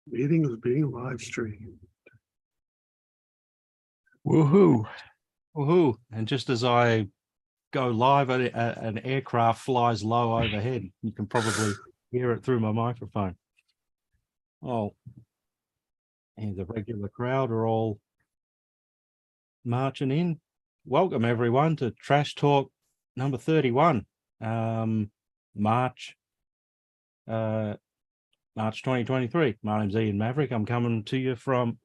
Meeting is being live streamed. Woohoo. Woohoo. And just as I go live, an aircraft flies low overhead. You can probably hear it through my microphone. Oh, and the regular crowd are all marching in. Welcome everyone to Trash Talk number 31. March 2023. My name's Ian Maverick. I'm coming to you from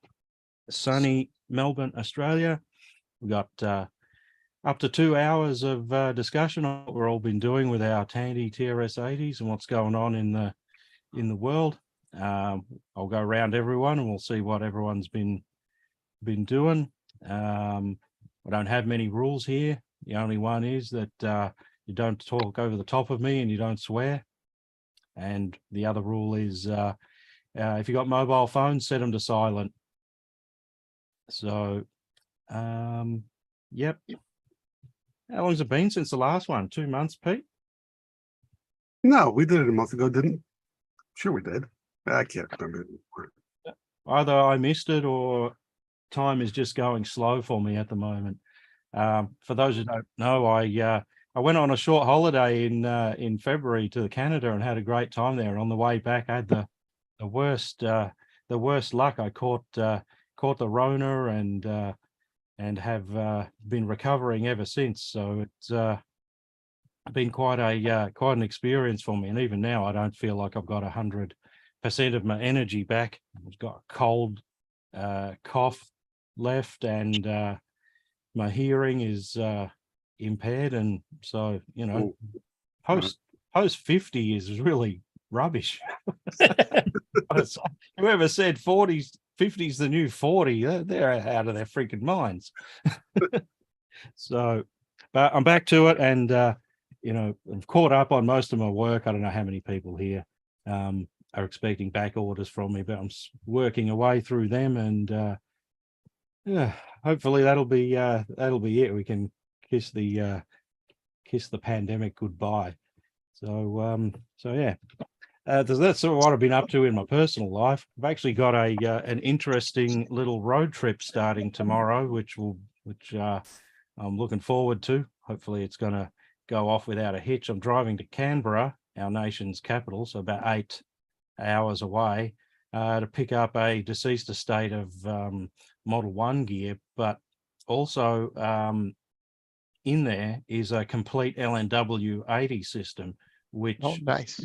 sunny Melbourne, Australia. We've got up to 2 hours of discussion on what we've all been doing with our Tandy TRS-80s and what's going on in the world. I'll go around everyone and we'll see what everyone's been doing. I don't have many rules here. The only one is that you don't talk over the top of me and you don't swear. And the other rule is if you got mobile phones, set them to silent. So, yep. How long's it been since the last one? 2 months, Pete? No, we did it a month ago, didn't? Sure we did. I can't remember anymore. Either I missed it or time is just going slow for me at the moment. For those who don't know, I went on a short holiday in February to Canada and had a great time there. And on the way back, I had the worst luck. I caught the Rona and have been recovering ever since. So it's been quite an experience for me. And even now, I don't feel like I've got 100% of my energy back. I've got a cold, cough left, and my hearing is impaired. And so, you know, post 50 is really rubbish. Whoever said 40s, 50's the new 40, they're out of their freaking minds. So, but I'm back to it, and you know, I've caught up on most of my work. I don't know how many people here are expecting back orders from me, but I'm working away through them, and yeah, hopefully that'll be it. We can kiss the pandemic goodbye. So yeah. That's sort of what I've been up to in my personal life. I've actually got an interesting little road trip starting tomorrow, which I'm looking forward to. Hopefully it's going to go off without a hitch. I'm driving to Canberra, our nation's capital, so about 8 hours away, to pick up a deceased estate of Model 1 gear, but also in there is a complete LNW 80 system, which nice.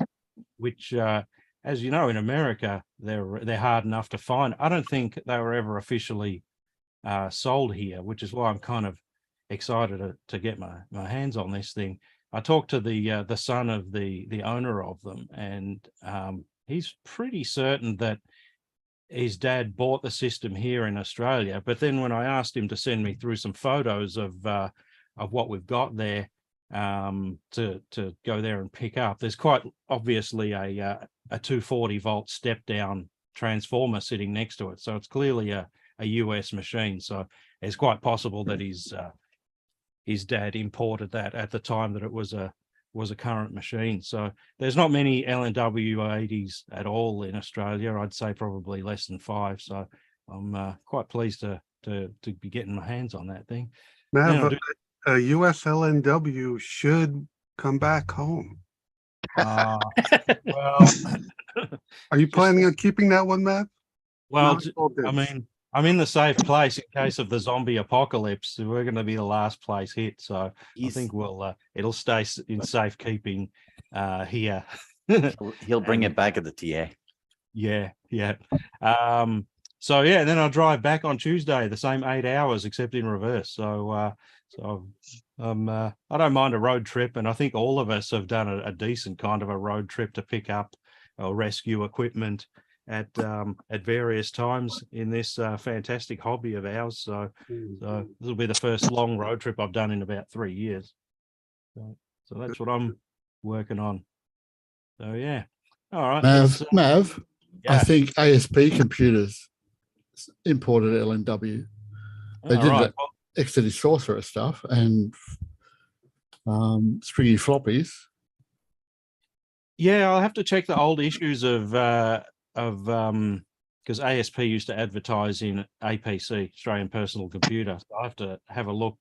Which, as you know, in America, they're hard enough to find. I don't think they were ever officially sold here, which is why I'm kind of excited to get my hands on this thing. I talked to the son of the owner of them, and he's pretty certain that his dad bought the system here in Australia. But then when I asked him to send me through some photos of what we've got there, to go there and pick up, there's quite obviously a 240 volt step down transformer sitting next to it, so it's clearly a US machine. So it's quite possible that his dad imported that at the time that it was a current machine. So there's not many LNW 80s at all in Australia. I'd say probably less than 5. So I'm quite pleased to be getting my hands on that thing. Mav, a US LNW should come back home. Well, are you planning on keeping that one, Mav? Well, I mean, I'm in the safe place in case of the zombie apocalypse. We're going to be the last place hit, so I think it'll stay in safekeeping here. He'll bring it back at the TA. Yeah. So yeah, then I'll drive back on Tuesday, the same 8 hours except in reverse. So I don't mind a road trip, and I think all of us have done a decent kind of a road trip to pick up or rescue equipment at various times in this fantastic hobby of ours. So this will be the first long road trip I've done in about 3 years. So that's what I'm working on. So yeah. All right. Mav, yeah. I think ASP Computers imported LNW. They did that Exodus Sorcerer stuff and stringy floppies. Yeah, I'll have to check the old issues of because ASP used to advertise in APC, Australian Personal Computer. So I have to have a look.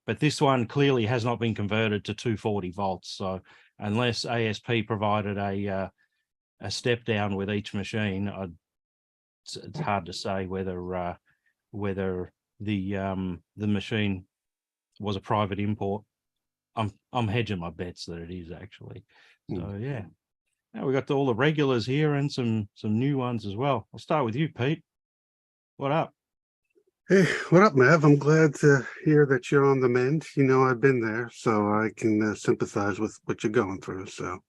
But this one clearly has not been converted to 240 volts. So unless ASP provided a step down with each machine, it's hard to say whether the machine was a private import. I'm hedging my bets that it is actually. So yeah. Now we got all the regulars here and some new ones as well. I'll start with you, Pete. What up? Hey, what up, Mav? I'm glad to hear that you're on the mend. You know, I've been there, so I can sympathize with what you're going through. So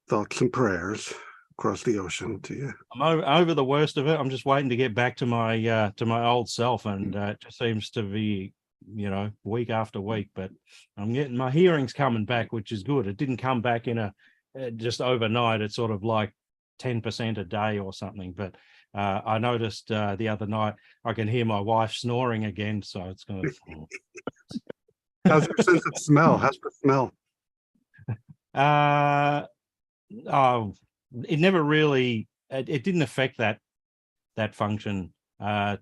thoughts and prayers across the ocean to you. I'm over the worst of it. I'm just waiting to get back to my old self, and it just seems to be, week after week. But I'm getting my hearing's coming back, which is good. It didn't come back in just overnight. It's sort of like 10% a day or something. But I noticed the other night I can hear my wife snoring again, so it's going to. How's your sense of smell? How's the smell? It never really. It didn't affect that function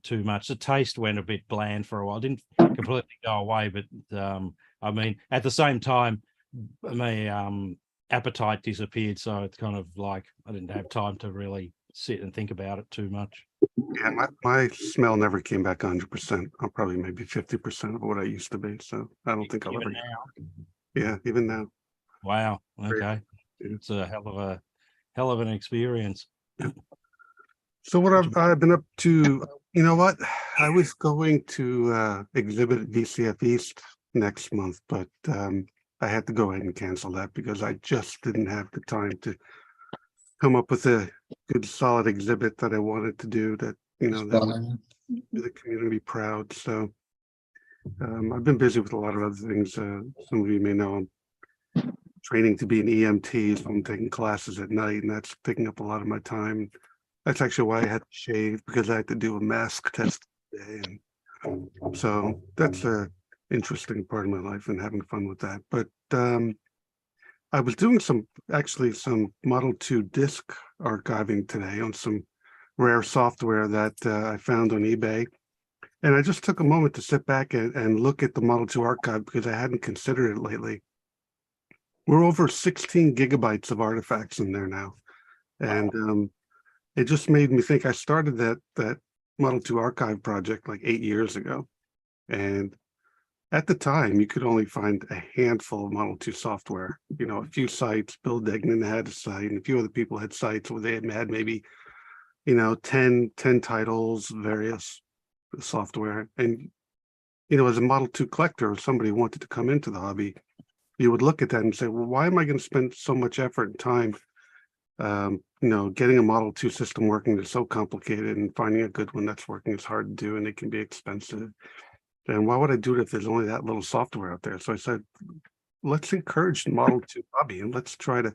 too much. The taste went a bit bland for a while. It didn't completely go away, but I mean, at the same time, my appetite disappeared. So it's kind of like I didn't have time to really sit and think about it too much. Yeah, my smell never came back 100%. I'm probably maybe 50% of what I used to be. So I don't think I'll ever. Now. Yeah, even now. Wow. Okay. It's a hell of an experience. So what I've been up to, you know what? I was going to exhibit at VCF East next month, but I had to go ahead and cancel that because I just didn't have the time to come up with a good solid exhibit that I wanted to do that, that would do the community proud. So I've been busy with a lot of other things. Some of you may know I'm training to be an EMT, so I'm taking classes at night, and that's taking up a lot of my time. That's actually why I had to shave, because I had to do a mask test today. And so that's a interesting part of my life and having fun with that. But I was doing some Model 2 disk archiving today on some rare software that I found on eBay. And I just took a moment to sit back and look at the Model 2 archive because I hadn't considered it lately. We're over 16 gigabytes of artifacts in there now. And it just made me think. I started that Model 2 archive project like 8 years ago. And at the time, you could only find a handful of Model 2 software. A few sites. Bill Degnan had a site, and a few other people had sites where they had maybe, 10 titles, various software. And, as a Model 2 collector, if somebody wanted to come into the hobby, you would look at that and say, well, why am I going to spend so much effort and time, getting a Model 2 system working is so complicated, and finding a good one that's working is hard to do, and it can be expensive. And why would I do it if there's only that little software out there? So I said, let's encourage the Model 2 hobby, and let's try to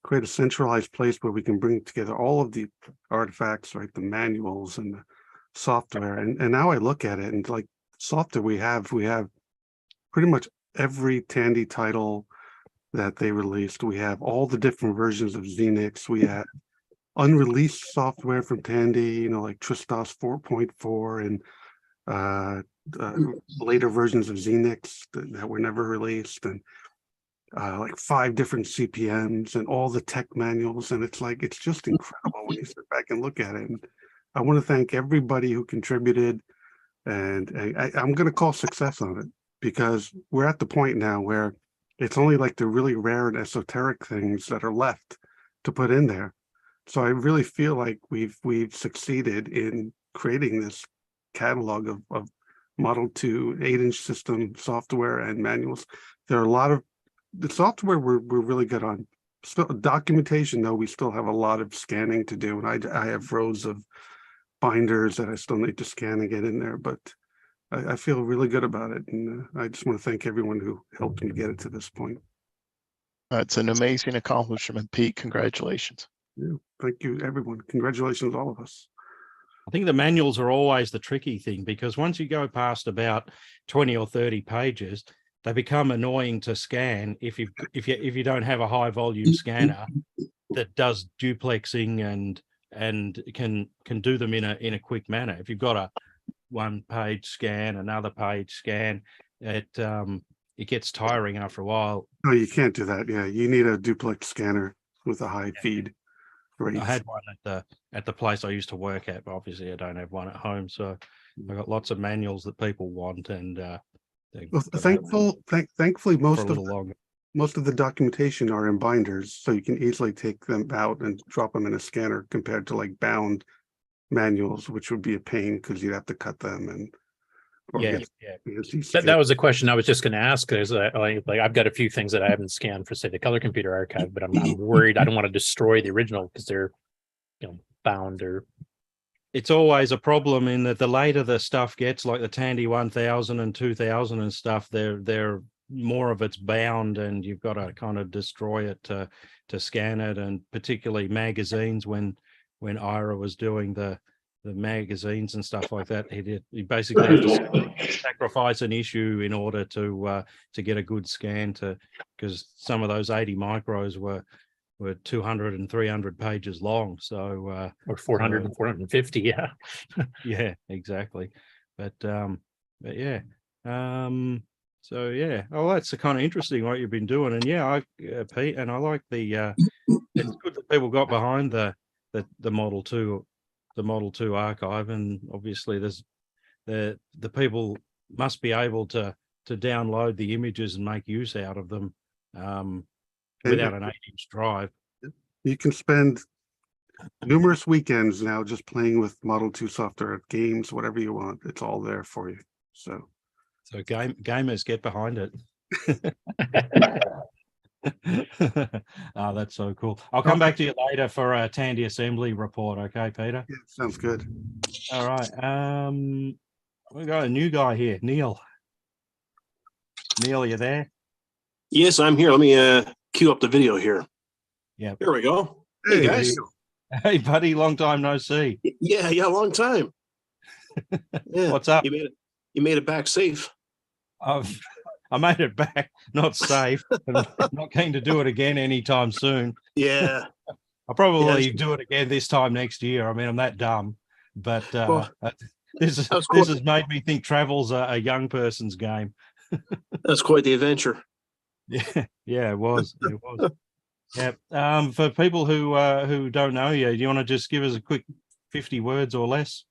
create a centralized place where we can bring together all of the artifacts, right? The manuals and the software. And now I look at it, and like software we have pretty much every Tandy title that they released. We have all the different versions of Xenix. We have unreleased software from Tandy, like Tristos 4.4 and later versions of Xenix that were never released, and like 5 different CPMs and all the tech manuals. And it's just incredible when you sit back and look at it. And I want to thank everybody who contributed, and I'm going to call success on it, because we're at the point now where it's only like the really rare and esoteric things that are left to put in there. So I really feel like we've succeeded in creating this catalog of Model 2 8-inch system software and manuals. There are a lot of the software we're really good on. Still, documentation, though, we still have a lot of scanning to do, and I have rows of binders that I still need to scan and get in there. But I feel really good about it, and I just want to thank everyone who helped me get it to this point. It's an amazing accomplishment, Pete. Congratulations. Yeah, thank you, everyone. Congratulations, all of us. I think the manuals are always the tricky thing, because once you go past about 20 or 30 pages, they become annoying to scan if you don't have a high volume scanner that does duplexing and can do them in a quick manner. If you've got a one page scan, another page scan, it gets tiring after a while. No, you can't do that. Yeah, you need a duplex scanner with a high feed rate. I had one at the place I used to work at, but obviously I don't have one at home. So I got lots of manuals that people want, and Well, thankfully, longer. most of the documentation are in binders, so you can easily take them out and drop them in a scanner compared to like bound manuals, which would be a pain because you'd have to cut them and. Yeah. fancy That was a question I was just going to ask. Is like I've got a few things that I haven't scanned for, say, the Color Computer Archive, but I'm worried I don't want to destroy the original because they're, bound or. It's always a problem in that the later the stuff gets, like the Tandy 1000 and 2000 and stuff, they're more of it's bound, and you've got to kind of destroy it to scan it, and particularly magazines when Ira was doing the magazines and stuff like that, he basically had to sacrifice an issue in order to get a good scan, because some of those 80 micros were 200 and 300 pages long, so Or 400 and 450, yeah. yeah, exactly. But yeah, so yeah, oh, that's kind of interesting what you've been doing. And yeah, Pete, and I like the it's good that people got behind the Model 2, the Model 2 archive, and obviously there's the people must be able to download the images and make use out of them without an 8-inch drive. You can spend numerous weekends now just playing with Model 2 software, games, whatever you want. It's all there for you. So Gamers get behind it. Oh, that's so cool. I'll come back to you later for a Tandy Assembly report. Okay, Peter? yeah, sounds good. All right. We got a new guy here, Neil. Neil, are you there? Yes, I'm here. Let me cue up the video here. Yeah. Here we go. Hey, guys. Neil. Hey, buddy, long time no see. Yeah, long time. Yeah. What's up? You made it back safe. I made it back, not safe. I'm not keen to do it again anytime soon. Yeah. I'll probably do it again this time next year. I mean, I'm that dumb, but this has made me think travel's a young person's game. That's quite the adventure. Yeah, it was. It was. Yeah. For people who don't know you, do you want to just give us a quick 50 words or less?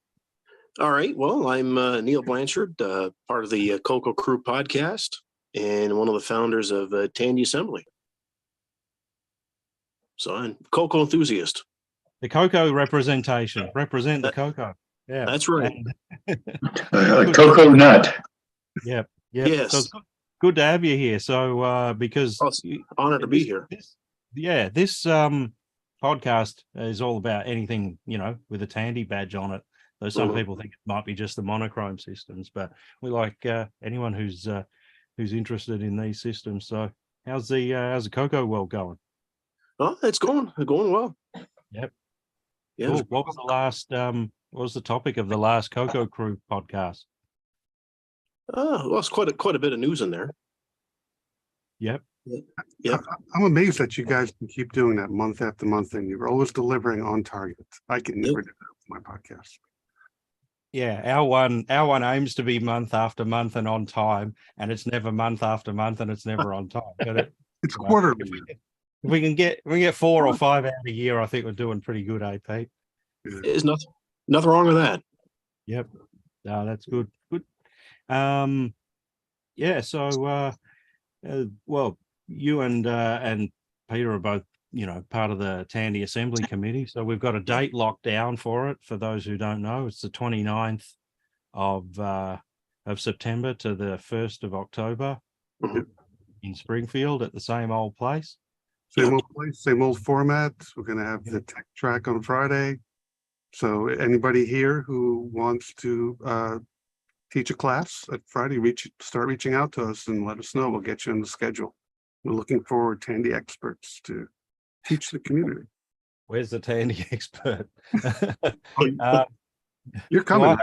All right. Well, I'm Neil Blanchard, part of the Coco Crew podcast, and one of the founders of Tandy Assembly. So I'm a Coco enthusiast. The Coco representation. Represent the Coco. Yeah, that's right. Coco nut. Yep. Yes. So it's good to have you here. So because honored to be here. This podcast is all about anything, with a Tandy badge on it. Though some people think it might be just the monochrome systems, but we like anyone who's interested in these systems. So how's the Coco world going? Oh, it's going well. Yep. Yeah. Cool. What was the topic of the last Coco Crew podcast? Well, it's quite a bit of news in there. Yep. Yeah. I'm amazed that you guys can keep doing that month after month, and you're always delivering on target. I can never do that with my podcast. Yeah, our one aims to be month after month and on time, and it's never month after month, and it's never on time. But it's quarterly. If we can get 4 or 5 out a year, I think we're doing pretty good, Pete? There's nothing wrong with that. Yep. No, that's good. Good. Yeah. So, well, you and Peter are both, part of the Tandy Assembly Committee. So we've got a date locked down for it. For those who don't know, it's the 29th of September to the 1st of October in Springfield at the same old place. Same old place, same old format. We're going to have the tech track on Friday. So anybody here who wants to teach a class at Friday, start reaching out to us and let us know. We'll get you on the schedule. We're looking forward, Tandy experts, to teach the community. Where's the Tandy expert? You're coming.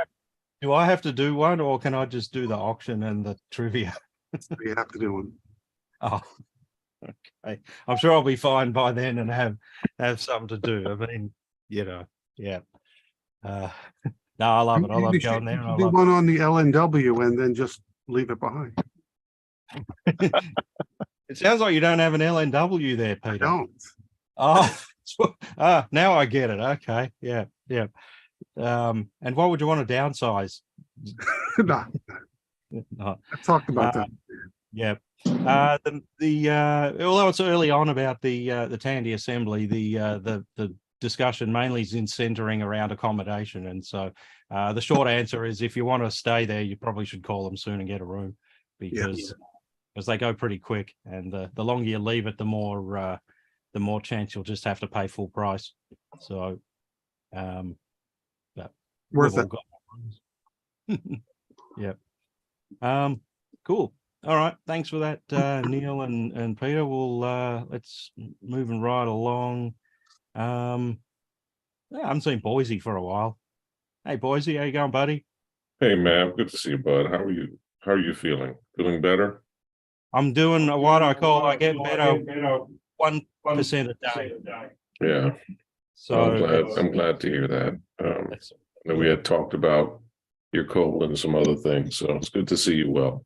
Do I have to do one, or can I just do the auction and the trivia? You have to do one. Oh, okay. I'm sure I'll be fine by then and have something to do. I mean, Yeah. No, I love it. I love You should going there. And I do love one on the LNW and then just leave it behind. It sounds like you don't have an LNW there, I Peter. don't. Oh, now I get it. Okay. Yeah. Yeah. And what would you want to downsize? No, No. I talked about that. Yeah. Although it's early on about the Tandy Assembly, the discussion mainly is in centering around accommodation. And so the short answer is if you want to stay there, you probably should call them soon and get a room because they go pretty quick. And the longer you leave it, the more chance you'll just have to pay full price. So Worth we've it. all got yeah. Cool. All right. Thanks for that, Neil and Peter. We'll let's moving right along. I haven't seen Boise for a while. Hey Boise, how you going, buddy? Hey man, good to see you, bud. How are you? How are you feeling? Feeling better? I'm doing what I call I get better 1% a day. Yeah. So I'm glad to hear that. And we had talked about your cold and some other things, so it's good to see you well.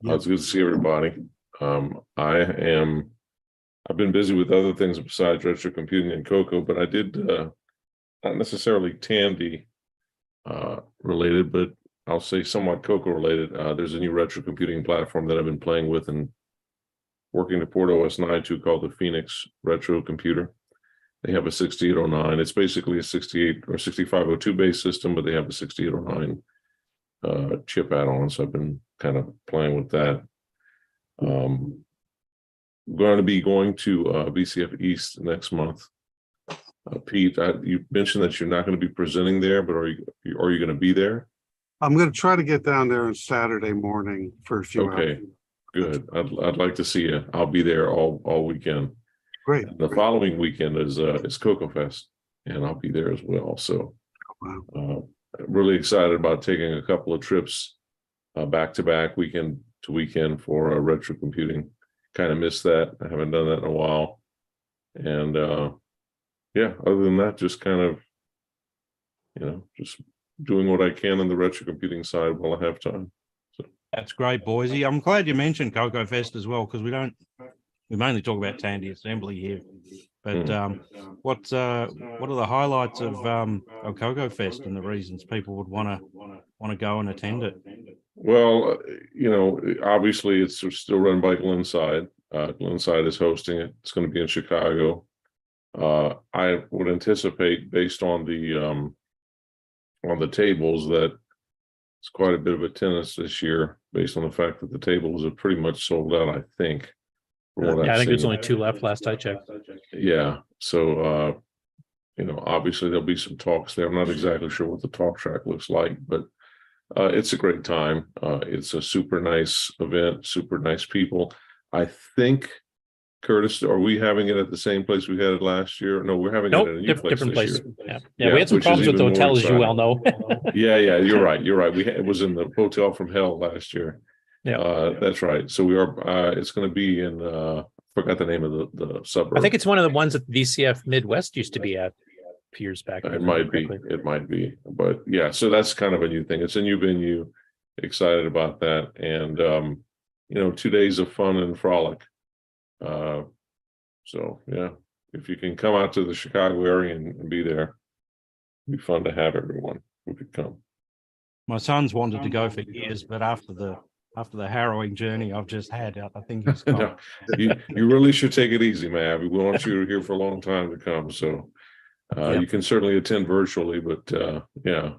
It's good to see everybody. I've been busy with other things besides retro computing and Coco, but I did not necessarily Tandy related, but I'll say somewhat Coco related. There's a new retro computing platform that I've been playing with and working to port OS 9 to called the Phoenix Retro Computer. They have a 6809. It's basically a 68 or 6502 based system, but they have a 6809 chip add-on. So I've been kind of playing with that. I'm going to be going to VCF East next month. Pete, you mentioned that you're not going to be presenting there, but are you going to be there? I'm going to try to get down there on Saturday morning for a few hours. Okay, good. I'd like to see you. I'll be there all weekend. Great. The following weekend is Coco Fest, and I'll be there as well. So, really excited about taking a couple of trips back to back, weekend to weekend for retro computing. Kind of missed that. I haven't done that in a while, and yeah. Other than that, just kind of, just doing what I can on the retro computing side while I have time. So that's great, Boise. I'm glad you mentioned Coco Fest as well because we mainly talk about Tandy Assembly here. But what are the highlights of Coco Fest and the reasons people would want to go and attend it? Well, obviously it's still run by Glenside. Glenside is hosting it. It's going to be in Chicago. I would anticipate, based on the tables, that it's quite a bit of attendance this year, based on the fact that the tables are pretty much sold out, I think. I think there's only 2 left last I checked. Yeah. So, obviously there'll be some talks there. I'm not exactly sure what the talk track looks like, but it's a great time. It's a super nice event, super nice people. I think, Curtis, are we having it at the same place we had it last year? No, we're having it at a new place different place. Year. Yeah, we had some problems with the hotel, as you well know. Yeah, you're right. It was in the Hotel from Hell last year. Yeah, that's right. So we are. It's going to be in. Forgot the name of the suburb. I think it's one of the ones that VCF Midwest used to be at a few years back. It might be. It might be. But yeah, so that's kind of a new thing. It's a new venue. Excited about that, and 2 days of fun and frolic. So yeah, if you can come out to the Chicago area and be there, it'd be fun to have everyone who could come. My son's wanted to go for years, but after the harrowing journey I've just had, I think he's no, you really should take it easy, man. We want you here for a long time to come. So you can certainly attend virtually, but yeah.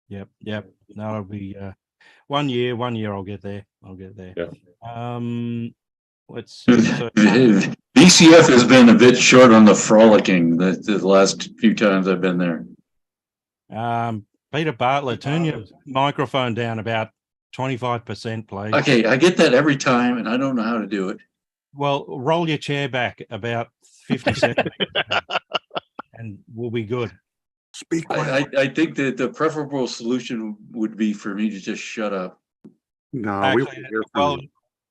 Yep. No, it'll be 1 year. 1 year I'll get there. Yeah. Let's see. VCF has been a bit short on the frolicking the last few times I've been there. Peter Bartlett, turn your microphone down about 25%, please. Okay, I get that every time, and I don't know how to do it. Well, roll your chair back about 50 seconds, and we'll be good. Speak. I think that the preferable solution would be for me to just shut up. No, actually,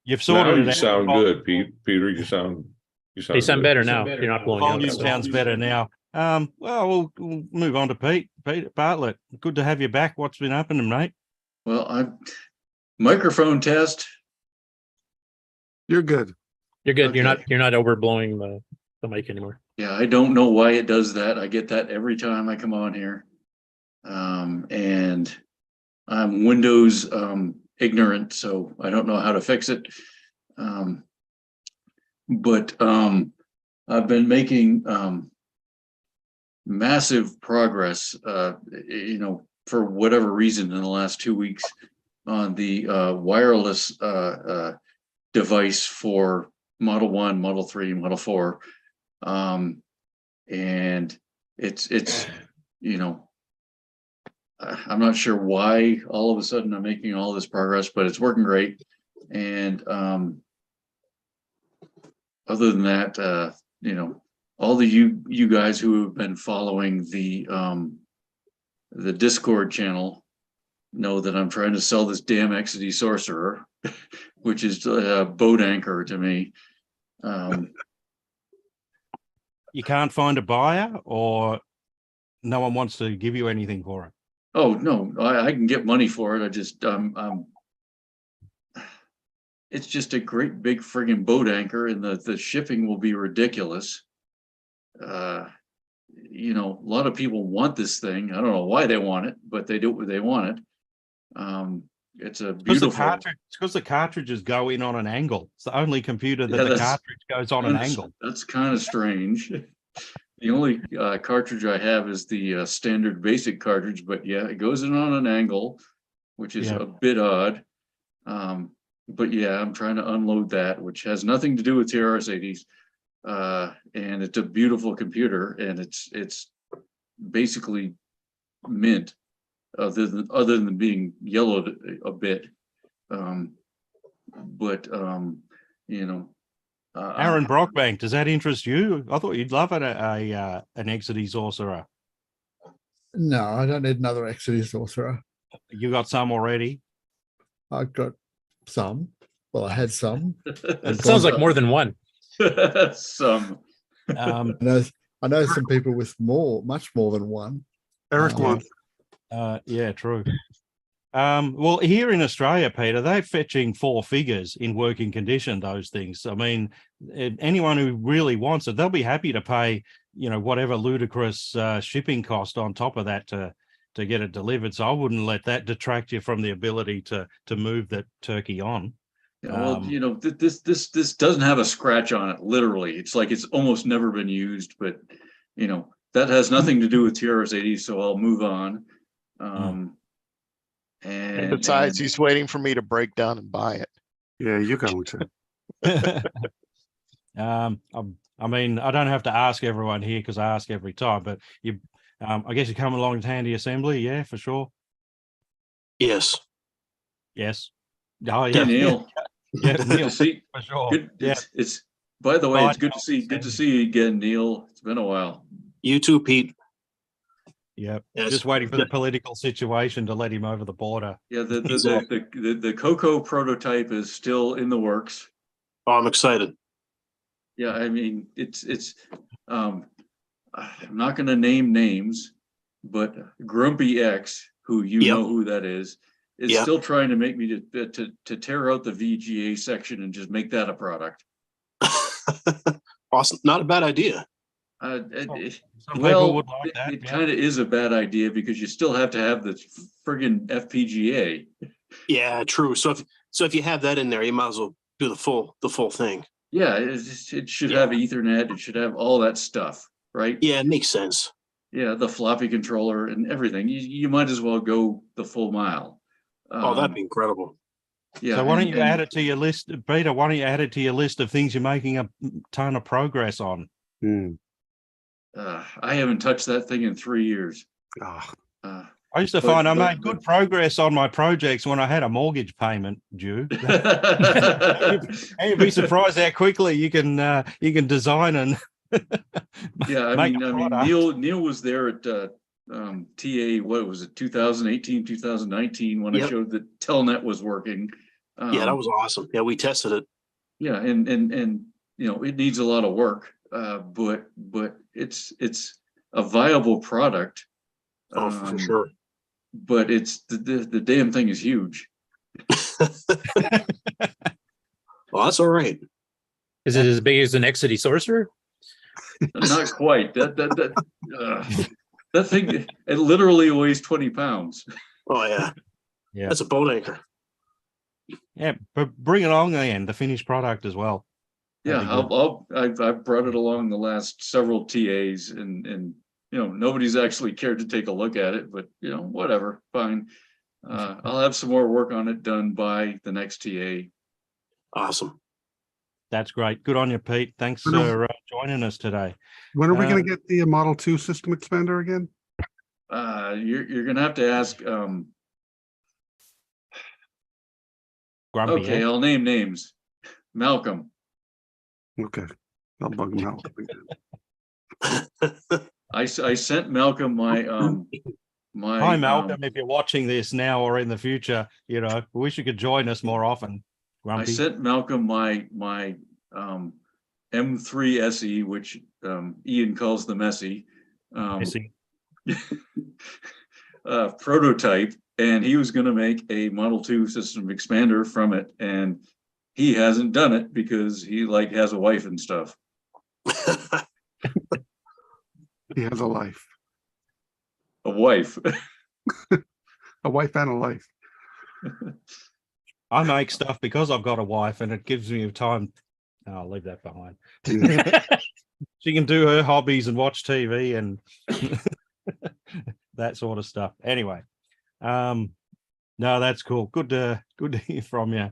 you've sorted it out. Sound good, Peter. You sound They sound good. better now. You're not blowing out. Volume sounds better now. Well, we'll move on to Pete. Pete Bartlett, good to have you back. What's been happening, mate? Well, microphone test. You're good. You're good. Okay. You're not overblowing the mic anymore. Yeah, I don't know why it does that. I get that every time I come on here. And I'm Windows ignorant, so I don't know how to fix it. But I've been making massive progress, for whatever reason in the last 2 weeks on the wireless device for Model 1, Model 3, Model 4. And it's I'm not sure why all of a sudden I'm making all this progress, but it's working great. And other than that, all the you guys who have been following the Discord channel know that I'm trying to sell this damn XD Sorcerer, which is a boat anchor to me. You can't find a buyer, or no one wants to give you anything for it? Oh no, I can get money for it. I just it's just a great big friggin' boat anchor, and the shipping will be ridiculous. A lot of people want this thing. I don't know why they want it, but they do. They want it. It's a beautiful. It's because the cartridges go in on an angle. It's the only computer that the cartridge goes on an angle. That's kind of strange. The only cartridge I have is the standard basic cartridge, but yeah, it goes in on an angle, which is a bit odd. But yeah, I'm trying to unload that, which has nothing to do with TRS-80s. And it's a beautiful computer, and it's basically mint, other than being yellowed a bit. Aaron Brockbank, does that interest you? I thought you'd love an XD Sorcerer. No, I don't need another XD Sorcerer. You got some already? I've got some. Well, I had some. It sounds like more than one. Some. I know some people with much more than one. Eric wants. Yeah, true. Well, here in Australia, Peter, they're fetching 4 figures in working condition, those things. I mean, anyone who really wants it, they'll be happy to pay, whatever ludicrous shipping cost on top of that to get it delivered. So I wouldn't let that detract you from the ability to move that turkey on. Yeah, well, this doesn't have a scratch on it, literally. It's like it's almost never been used, but that has nothing to do with TRS-80, so I'll move on. And besides, he's waiting for me to break down and buy it. Yeah, you're going to. I mean, I don't have to ask everyone here because I ask every time, but I guess you come along to Tandy Assembly, yeah, for sure. Yes. Yes. Oh yeah, yeah, Neil. Yeah, Good Neil, to see. for sure. Good, Yeah. It's by the way, Bye, it's good to see you again, Neil. It's been a while. You too, Pete. Yeah, Yes. just waiting for the political situation to let him over the border. Yeah, Exactly. the Coco prototype is still in the works. Oh, I'm excited. Yeah, I mean, it's I'm not going to name names, but Grumpy X, who know who that is still trying to make me to tear out the VGA section and just make that a product. Awesome. Not a bad idea. Some people would like that. It kind of is a bad idea because you still have to have the friggin' FPGA. Yeah, true. So if you have that in there, you might as well do the full thing. Yeah, it should have Ethernet. It should have all that stuff, right? Yeah, it makes sense. Yeah, the floppy controller and everything. You might as well go the full mile. That'd be incredible. Yeah. So why don't you add it to your list, Peter? Why don't you add it to your list of things you're making a ton of progress on? I haven't touched that thing in 3 years. I used to find I made good progress on my projects when I had a mortgage payment due. You'd be surprised how quickly you can design and yeah. I mean, Neil was there at TA. What was it? 2018, 2019 when I showed that Telnet was working. Yeah, that was awesome. Yeah, we tested it. Yeah, and it needs a lot of work, but it's a viable product. Oh, for sure. But it's the damn thing is huge. Well, that's all right. Is it as big as an Exity Sorcerer? Not quite. That thing, it literally weighs 20 pounds. Oh yeah, Yeah. that's a boat anchor. Yeah, but bring it along then, the finished product as well. Yeah, That'd be I've brought it along the last several TAs, and nobody's actually cared to take a look at it, but whatever, fine. I'll have some more work on it done by the next TA. Awesome. That's great. Good on you, Pete. Thanks I know. for joining us today. When are we going to get the Model 2 system expander again? You're gonna have to ask. Grumpy, Okay, yeah? I'll name names. Malcolm. Okay. I'll bug him out. I sent Malcolm my Hi, Malcolm. If you're watching this now or in the future, I wish you could join us more often. Grumpy. I sent Malcolm my M3 SE, which Ian calls the Messy, prototype, and he was going to make a Model 2 system expander from it, and he hasn't done it because he has a wife and stuff. He has a life. A wife. A wife and a life. I make stuff because I've got a wife and it gives me time. I'll leave that behind. She can do her hobbies and watch TV and that sort of stuff. Anyway, no, that's cool. Good to hear from you,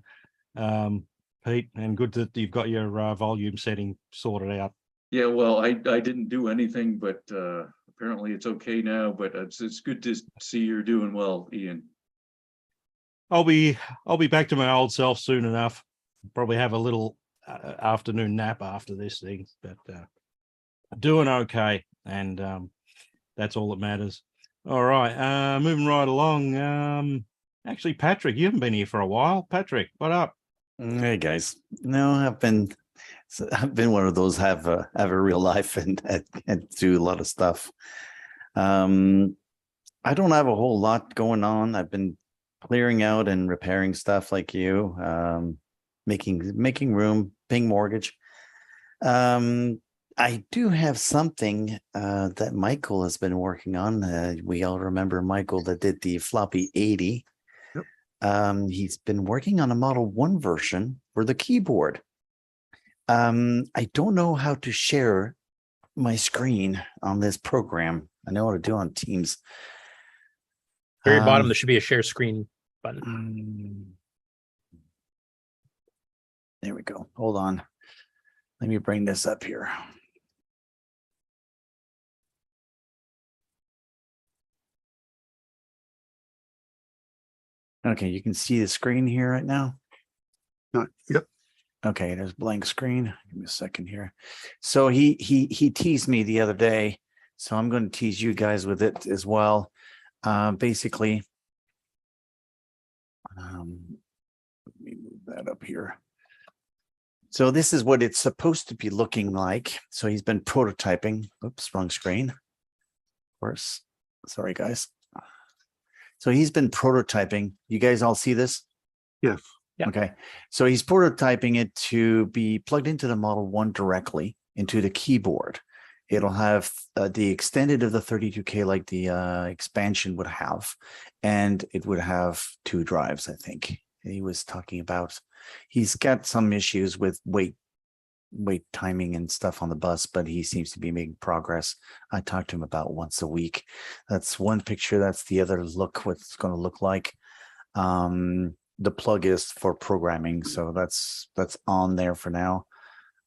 Pete, and good that you've got your volume setting sorted out. Yeah, well, I didn't do anything, but apparently it's okay now. But it's good to see you're doing well, Ian. I'll be back to my old self soon enough. Probably have a little afternoon nap after this thing, but doing okay, and that's all that matters. All right, moving right along. Actually, Patrick, you haven't been here for a while. Patrick, what up? Hey guys, no, I've been one of those have a real life and do a lot of stuff. I don't have a whole lot going on. I've been clearing out and repairing stuff like you, making room, paying mortgage. I do have something that Michael has been working on. We all remember Michael that did the floppy 80. Yep. He's been working on a Model 1 version for the keyboard. I don't know how to share my screen on this program. I know how to do on Teams. Very bottom, there should be a share screen button. There we go. Hold on. Let me bring this up here. Okay, you can see the screen here right now. Yep. Okay, there's blank screen. Give me a second here. So he teased me the other day, so I'm going to tease you guys with it as well. Basically, let me move that up here. So this is what it's supposed to be looking like. So he's been prototyping. Oops, wrong screen. Of course. Sorry, guys. So he's been prototyping. You guys all see this? Yes. Yeah. Okay. So he's prototyping it to be plugged into the Model 1 directly into the keyboard. It'll have the extended of the 32K like the expansion would have, and it would have 2 drives, I think. He was talking about. He's got some issues with weight timing and stuff on the bus, but he seems to be making progress. I talk to him about once a week. That's one picture. That's the other look, what it's going to look like. The plug is for programming, so that's on there for now.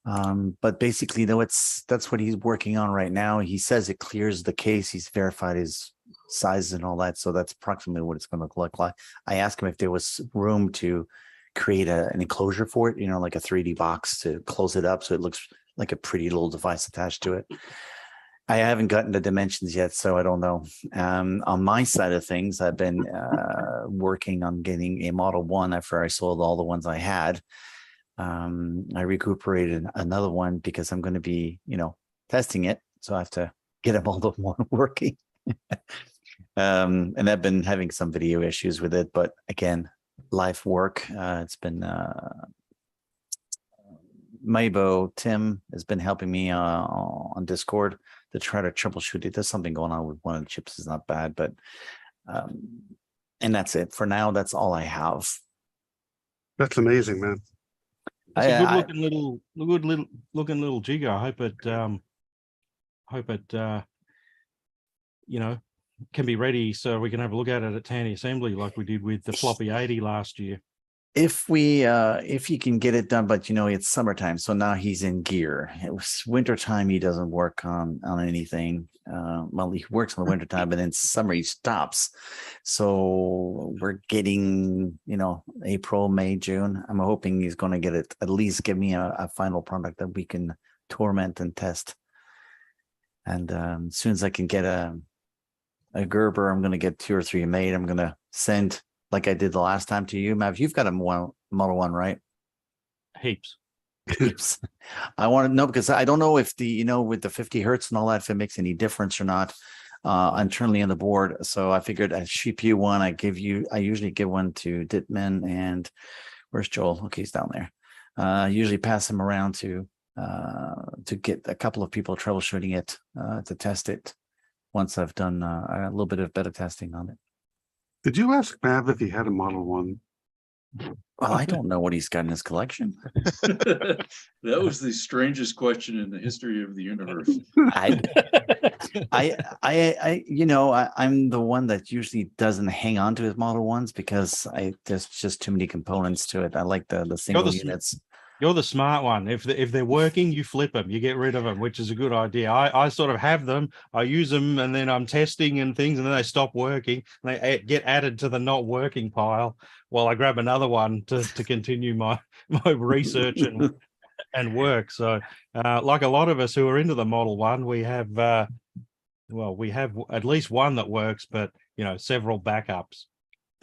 But basically, though, that's what he's working on right now. He says it clears the case. He's verified his sizes and all that, so that's approximately what it's going to look like. I asked him if there was room to create an enclosure for it, like a 3D box to close it up so it looks like a pretty little device attached to it. I haven't gotten the dimensions yet, so I don't know. On my side of things, I've been working on getting a Model 1 after I sold all the ones I had. I recuperated another one because I'm going to be, testing it. So I have to get a Model 1 working. And I've been having some video issues with it, but again, life work. It's been Maybo Tim has been helping me on Discord to try to troubleshoot it. There's something going on with one of the chips. Is not bad, but and that's it for now. That's all I have. That's amazing, man. It's a good looking little jigger. I hope it you know, can be ready so we can have a look at it at Tandy Assembly like we did with the floppy 80 last year. If you can get it done, but you know, it's summertime, so now he's in gear. It was wintertime, he doesn't work on anything. Well, he works in the wintertime, but in summer he stops. So we're getting, you know, April, May, June. I'm hoping he's going to get it, at least give me a final product that we can torment and test. And as soon as I can get a Gerber, I'm going to get 2 or 3 made. I'm going to send, like I did the last time, to you, Mav. You've got a Model 1, right? Heaps. Heaps. I want to know, because I don't know if the, you know, with the 50 hertz and all that, if it makes any difference or not internally on the board. So I figured I'd ship you one. I usually give one to Ditman, and where's Joel? Okay, he's down there. I usually pass him around to get a couple of people troubleshooting it to test it once I've done a little bit of beta testing on it. Did you ask Mav if he had a Model 1? Well, I don't know what he's got in his collection. That was the strangest question in the history of the universe. You know, I'm the one that usually doesn't hang on to his Model 1s because there's just too many components to it. I like the single units. You're the smart one. If they're working, you flip them, you get rid of them, which is a good idea. I sort of have them, I use them, and then I'm testing and things, and then they stop working, and they get added to the not working pile while I grab another one to continue my research and work. So like a lot of us who are into the Model 1, we have we have at least one that works, but you know, several backups.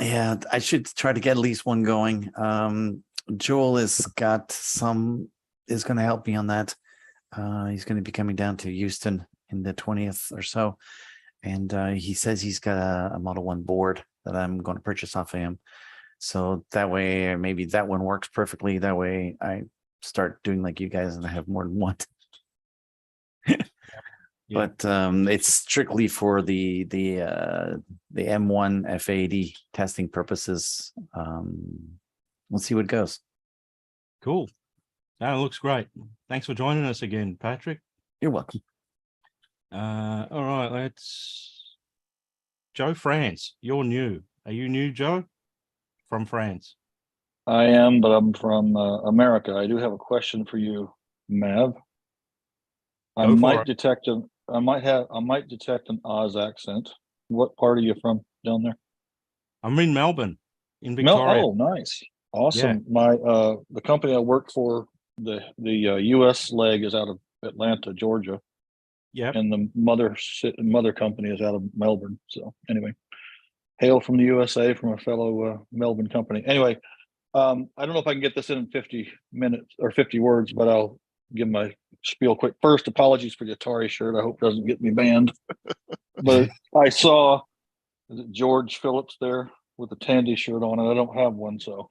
Yeah, I should try to get at least one going. Joel is going to help me on that. He's going to be coming down to Houston in the 20th or so. And he says he's got a Model 1 board that I'm going to purchase off of him. So that way, maybe that one works perfectly. That way I start doing like you guys and I have more than one. Yeah. But it's strictly for the M1 F80 testing purposes. Let's see what goes. Cool. That looks great. Thanks for joining us again, Patrick. You're welcome. All right, let's Joe France. You're new. Are you new, Joe? From France? I am, but I'm from America. I do have a question for you, Mav. I might detect an Oz accent. What part are you from down there? I'm in Melbourne, in Victoria. Oh, nice. Awesome. Yeah. The company I work for, the US leg is out of Atlanta, Georgia. Yeah. And the mother company is out of Melbourne. So anyway, hail from the USA from a fellow Melbourne company. Anyway, I don't know if I can get this in 50 minutes or 50 words, but I'll give my spiel quick. First, apologies for the Atari shirt. I hope it doesn't get me banned. But I saw George Phillips there with a Tandy shirt on, and I don't have one, so.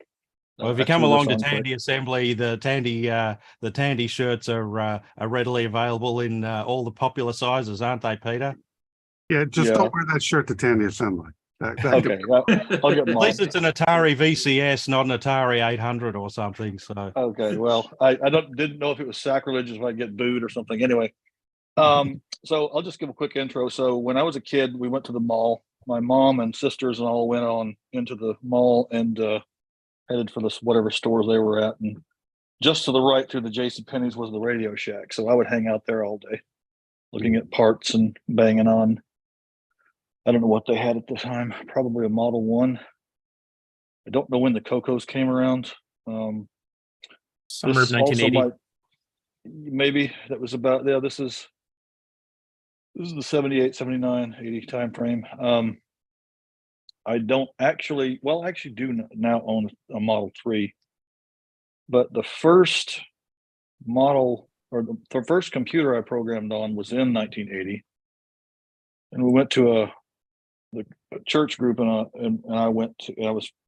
Well, if you come along to Tandy Assembly, the Tandy shirts are readily available in all the popular sizes, aren't they, Peter? Yeah, just don't wear that shirt to Tandy Assembly. Okay, I'll get mine. At least it's an Atari VCS, not an Atari 800 or something. So okay, well, I didn't know if it was sacrilegious if I get booed or something. Anyway, so I'll just give a quick intro. So when I was a kid, we went to the mall. My mom and sisters and all went on into the mall and headed for this whatever stores they were at, and just to the right through the JCPenney's was the Radio Shack. So I would hang out there all day, looking at parts and banging on. I don't know what they had at the time. Probably a Model 1. I don't know when the Cocos came around. Summer of 1980. Maybe that was about, yeah, this is the 78, 79, 80 time frame. I don't actually, well, I actually do now own a Model 3, but the first model or the first computer I programmed on was in 1980. and we went to a church group, and I went to,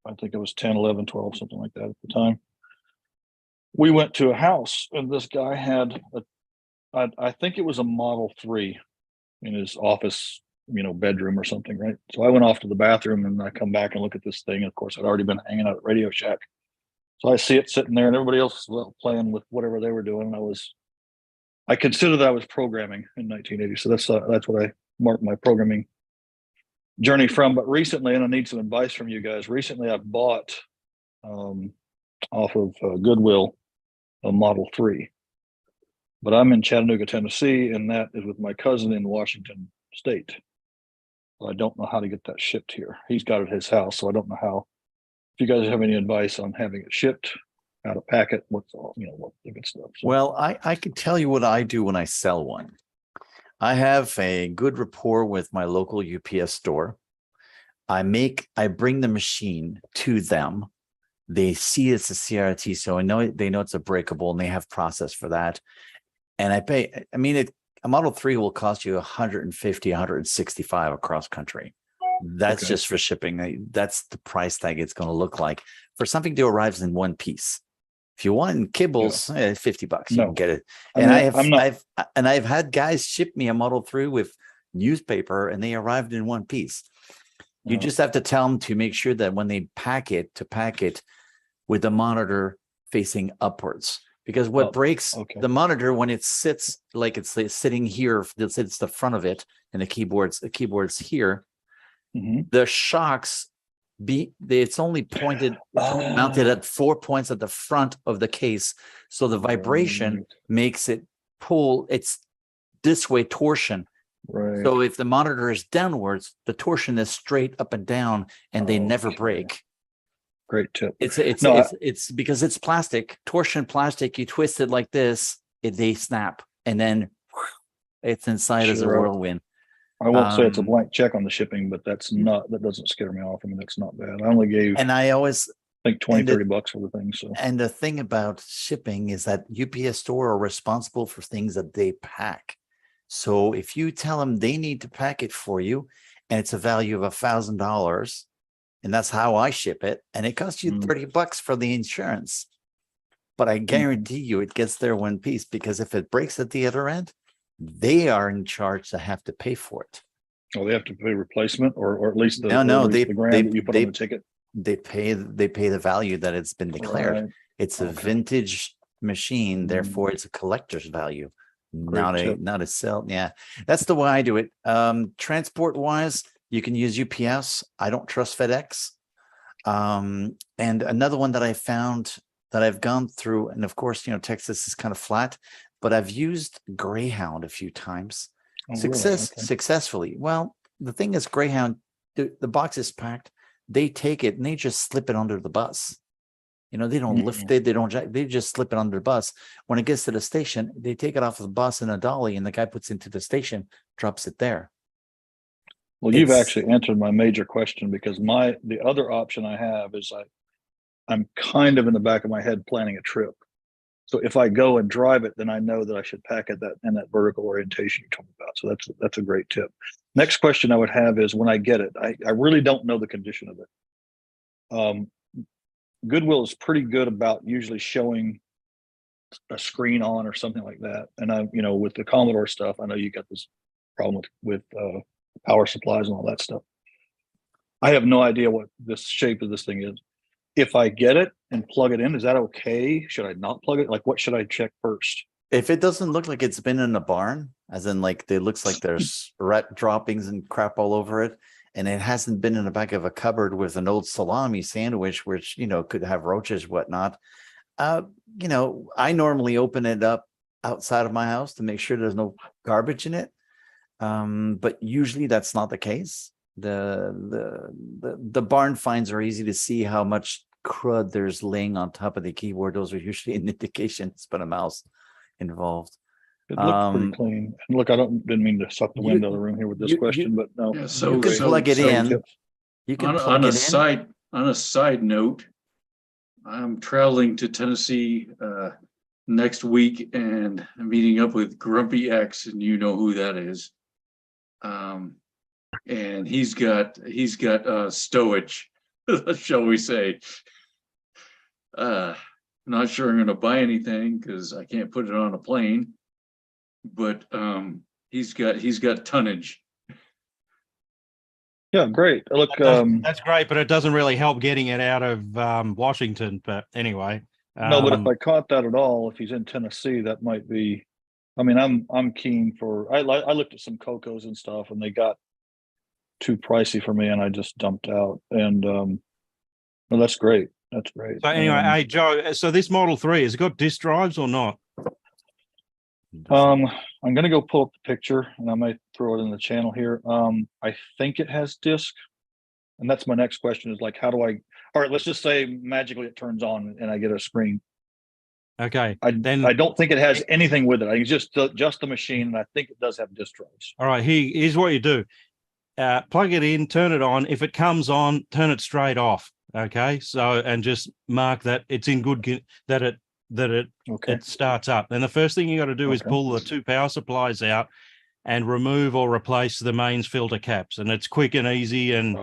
I think it was 10, 11, 12, something like that at the time. We went to a house, and this guy had I think it was a Model 3 in his office, bedroom or something, right? So I went off to the bathroom, and I come back and look at this thing. Of course, I'd already been hanging out at Radio Shack. So I see it sitting there, and everybody else was playing with whatever they were doing. And I consider that I was programming in 1980. So that's what I marked my programming journey from. But recently, and I need some advice from you guys. Recently, I bought off of Goodwill a Model 3. But I'm in Chattanooga, Tennessee, and that is with my cousin in Washington State. So I don't know how to get that shipped here. He's got it at his house, so I don't know how. If you guys have any advice on having it shipped, how to pack it, what's all, what the good stuff. So. Well, I can tell you what I do when I sell one. I have a good rapport with my local UPS store. I bring the machine to them. They see it's a CRT, so they know it's a breakable, and they have process for that. And I pay, a Model 3 will cost you $150, $165 across country. That's just for shipping. That's the price tag it's going to look like for something that arrives in one piece. If you want kibbles, $50, you can get it. And I've had guys ship me a Model 3 with newspaper, and they arrived in one piece. You just have to tell them to make sure that when they pack it, to pack it with the monitor facing upwards. Because what breaks the monitor when it sits like it's sitting here, it's the front of it, and the keyboard's here. Mm-hmm. The shocks it's only mounted at 4 points at the front of the case, so the vibration makes it pull. It's this way torsion. Right. So if the monitor is downwards, the torsion is straight up and down, and they never break. Great tip. It's because it's plastic, torsion plastic. You twist it like this, they snap, and then it's inside as a whirlwind. I won't say it's a blank check on the shipping, but that doesn't scare me off. That's not bad. I only gave, and I always think $20-$30 for the thing. So, and the thing about shipping is that UPS store are responsible for things that they pack. So if you tell them they need to pack it for you, and it's a value of $1,000, and that's how I ship it, and it costs you $30 for the insurance, but I guarantee you it gets there one piece, because if it breaks at the other end, they are in charge to have to pay for it. Oh, they have to pay replacement, or at least the grand that you put on the ticket. They pay the value that it's been declared. Right. It's a vintage machine, therefore it's a collector's value, not a sell. Yeah, that's the way I do it. Transport wise, you can use UPS. I don't trust FedEx. And another one that I found that I've gone through, and of course, Texas is kind of flat, but I've used Greyhound a few times, successfully. Well, the thing is, Greyhound, the box is packed. They take it and they just slip it under the bus. They don't lift it. They just slip it under the bus. When it gets to the station, they take it off the bus in a dolly, and the guy puts it into the station, drops it there. Well, you've actually answered my major question, because the other option I have is I'm kind of in the back of my head planning a trip. So if I go and drive it, then I know that I should pack it in that vertical orientation you talked about. So that's a great tip. Next question I would have is, when I get it, I really don't know the condition of it. Goodwill is pretty good about usually showing a screen on or something like that. And with the Commodore stuff, I know you got this problem with power supplies and all that stuff. I have no idea what this shape of this thing is. If I get it and plug it in, is that okay? Should I not plug it? Like, what should I check first? If it doesn't look like it's been in a barn, as in like it looks like there's rat droppings and crap all over it, and it hasn't been in the back of a cupboard with an old salami sandwich, which, could have roaches, whatnot. I normally open it up outside of my house to make sure there's no garbage in it. But usually that's not the case. The barn finds are easy to see how much crud there's laying on top of the keyboard. Those are usually an indication it's been a mouse involved. It looks pretty clean. And look, didn't mean to suck the wind out of the room here with this question, but no. Yeah, you can plug it in. You can on a side note, I'm traveling to Tennessee next week and meeting up with Grumpy X, and you know who that is. and he's got stowage, shall we say. Not sure I'm going to buy anything because I can't put it on a plane, but he's got tonnage. Yeah, great. Look, That's great, but it doesn't really help getting it out of Washington. But anyway, no, but if I caught that at all, if he's in Tennessee, that might be. I mean, I'm keen for. I looked at some Cocos and stuff, and they got too pricey for me, and I just dumped out. And well, that's great. That's great. So anyway, hey Joe, so this Model 3 has it got disk drives or not? I'm gonna go pull up the picture, and I might throw it in the channel here. I think it has disk, and that's my next question. Is like, how do I? All right, let's just say magically it turns on and I get a screen. Okay, I don't think it has anything with it. I think it's just the machine, and I think it does have disk drives. All right, here's what you do: plug it in, turn it on. If it comes on, turn it straight off. Okay, so and just mark that it's in good that it starts up. Then the first thing you got to do is pull the two power supplies out and remove or replace the mains filter caps, and it's quick and easy and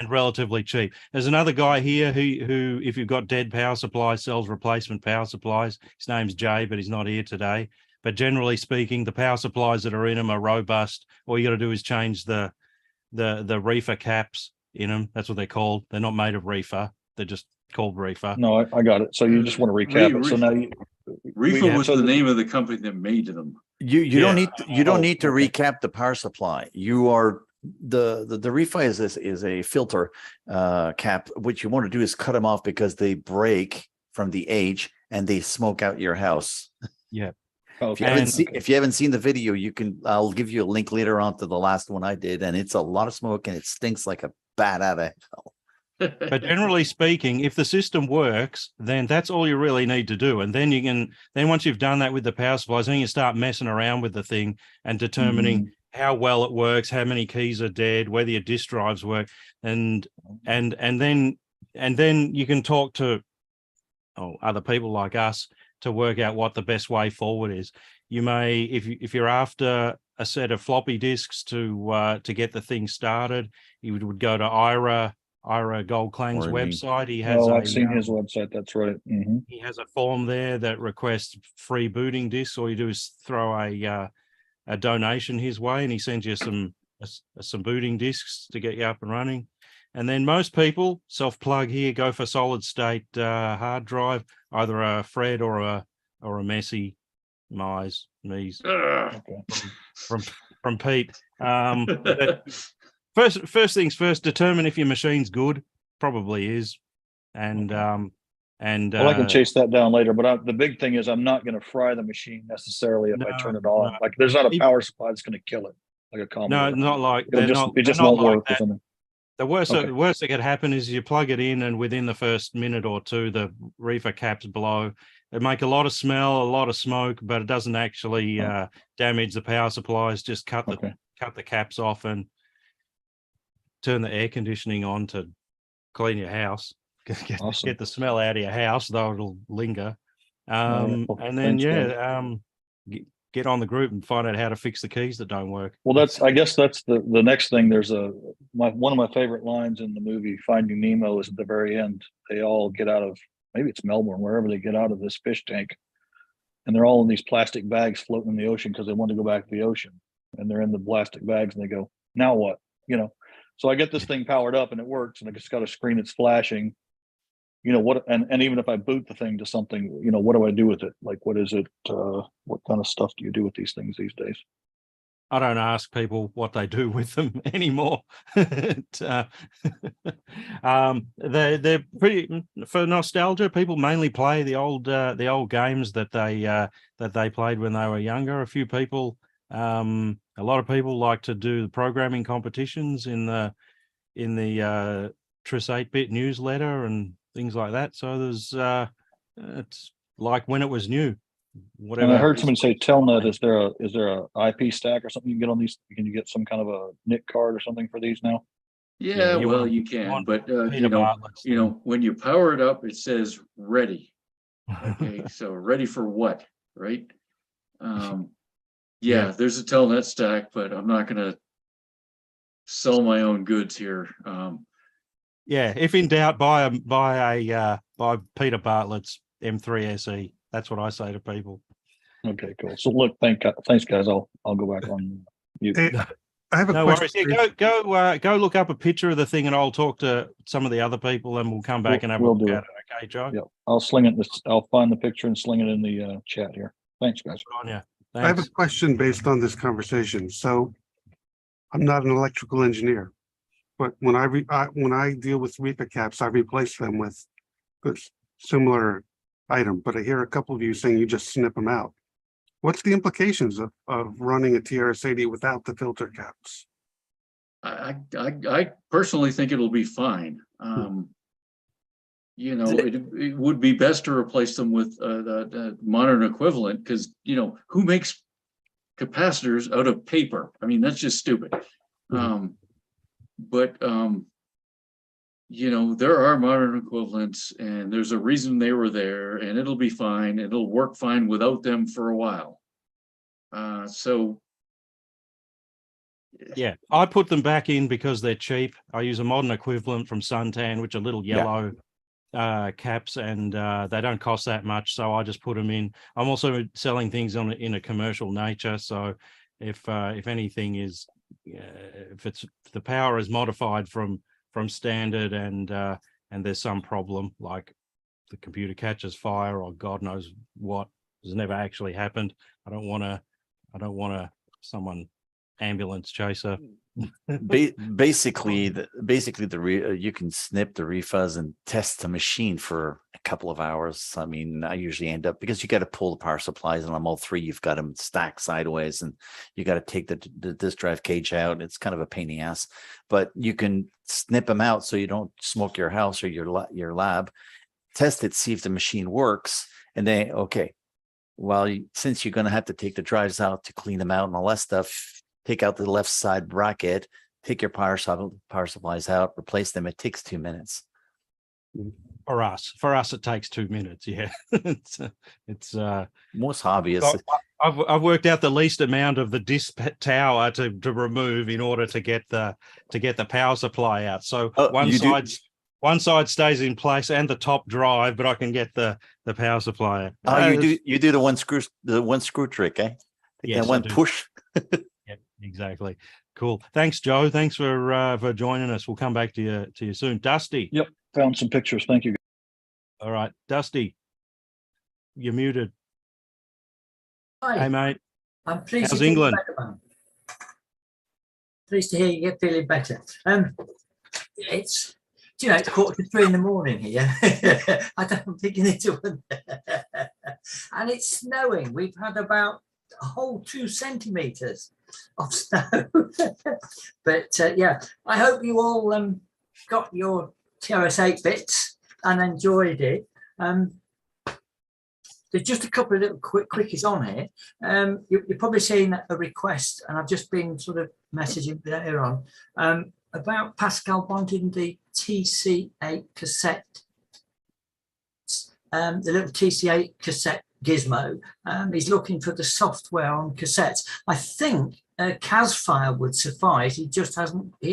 relatively cheap. There's another guy here who if you've got dead power supplies, sells replacement power supplies. His name's Jay, but he's not here today. But generally speaking, the power supplies that are in them are robust. All you got to do is change the reefer caps in them. That's what they're called. They're not made of reefer. They're just called reefer. No, I got it. So you just want to recap it. So now reefer was the name of the company that made them. You don't need to recap the power supply. You are the reefer is a filter cap. What you want to do is cut them off because they break from the age and they smoke out your house. Yeah. If you haven't seen the video, I'll give you a link later on to the last one I did, and it's a lot of smoke and it stinks like a bat out of hell. But generally speaking, if the system works, then that's all you really need to do. And then once you've done that with the power supplies, then you start messing around with the thing and determining how well it works, how many keys are dead, whether your disk drives work, and then you can talk to other people like us to work out what the best way forward is. You may, if you're after a set of floppy disks to get the thing started, you would go to Ira Goldklang's website. He has I've seen his website. That's right. He has a form there that requests free booting disks. All you do is throw a donation his way, and he sends you some booting disks to get you up and running. And then most people self-plug here, go for solid state hard drive, either a Fred or a Messi, Mies from Pete. First things first, determine if your machine's good. Probably is, and well, I can chase that down later. But the big thing is, I'm not going to fry the machine necessarily if I turn it on. Like, there's not a power supply that's going to kill it, like a Commodore. No, not like it just won't work or something. The worst that could happen is you plug it in, and within the first minute or two, the reefer caps blow. They make a lot of smell, a lot of smoke, but it doesn't actually damage the power supplies. Just cut the caps off and turn the air conditioning on to clean your house. Get the smell out of your house, though it'll linger. And then get on the group and find out how to fix the keys that don't work. Well, I guess that's the next thing. There's one of my favorite lines in the movie Finding Nemo is at the very end. They all get out of, maybe it's Melbourne, wherever they get out of this fish tank, and they're all in these plastic bags floating in the ocean because they want to go back to the ocean, and they're in the plastic bags, and they go, now what? So I get this thing powered up and it works, and I just got a screen that's flashing. What? And even if I boot the thing to something, what do I do with it? Like, what is it? What kind of stuff do you do with these things these days? I don't ask people what they do with them anymore. They're pretty, for nostalgia. People mainly play the old games that they played when they were younger. A few people, a lot of people like to do the programming competitions in the TRS 8-bit newsletter and things like that. So there's it's like when it was new. Whatever. And I heard someone say Telnet. Is there a IP stack or something you can get on these? Can you get some kind of a NIC card or something for these now? Yeah, well, you can, but when you power it up, it says ready. Okay, so ready for what, right? There's a Telnet stack, but I'm not gonna sell my own goods here. Yeah, if in doubt, buy Peter Bartlett's M3 SE. That's what I say to people. Okay, cool. So look, thanks guys. I'll go back on mute. Hey, I have a No question. worries. Yeah, go look up a picture of the thing, and I'll talk to some of the other people, and we'll come back and have a look at it. Okay, Joe. Yeah, I'll sling it. I'll find the picture and sling it in the chat here. Thanks, guys. Good on you. I have a Thanks. question based on this conversation. So I'm not an electrical engineer, but when I deal with reefer caps, I replace them with a similar item. But I hear a couple of you saying you just snip them out. What's the implications of running a TRS-80 without the filter caps? I personally think it'll be fine. You know, it would be best to replace them with the modern equivalent, because, you know, who makes capacitors out of paper? I mean, that's just stupid. But you know, there are modern equivalents, and there's a reason they were there, and it'll be fine. It'll work fine without them for a while. So Yeah, I put them back in because they're cheap. I use a modern equivalent from Suntan, which are little yellow caps, and they don't cost that much, so I just put them in. I'm also selling things in a commercial nature, so if anything is, if the power is modified from standard and there's some problem, like the computer catches fire or God knows what has never actually happened, I don't want to someone ambulance chaser. Basically, you can snip the refuzz and test the machine for a couple of hours. I mean, I usually end up, because you got to pull the power supplies, and on all three, you've got them stacked sideways, and you got to take the disk drive cage out. It's kind of a pain in the ass, but you can snip them out so you don't smoke your house or your lab. Test it, see if the machine works, and then since you're going to have to take the drives out to clean them out and all that stuff, take out the left side bracket, take your power supplies out, replace them. It takes 2 minutes. For us, it takes 2 minutes. Yeah, it's most hobbyists. I've worked out the least amount of the disk tower to remove in order to get the power supply out. So one side stays in place and the top drive, but I can get the power supply out. You do the one screw trick, eh? Yes, one push. Yep, exactly. Cool. Thanks, Joe. Thanks for joining us. We'll come back to you soon. Dusty. Yep, found some pictures. Thank you. All right, Dusty, you're muted. Hi. Hey, mate. I'm pleased. How's England? Pleased to hear you get feeling better. It's it's 2:45 in the morning here. I don't think you need to. And it's snowing. We've had about a whole 2 centimeters of snow. But yeah, I hope you all got your TRS-8 bits and enjoyed it. There's just a couple of little quickies on here. You're probably seeing a request, and I've just been sort of messaging later on about Pascal wanting the TC8 cassette, the little TC8 cassette gizmo. He's looking for the software on cassettes. I think a CAS file would suffice. He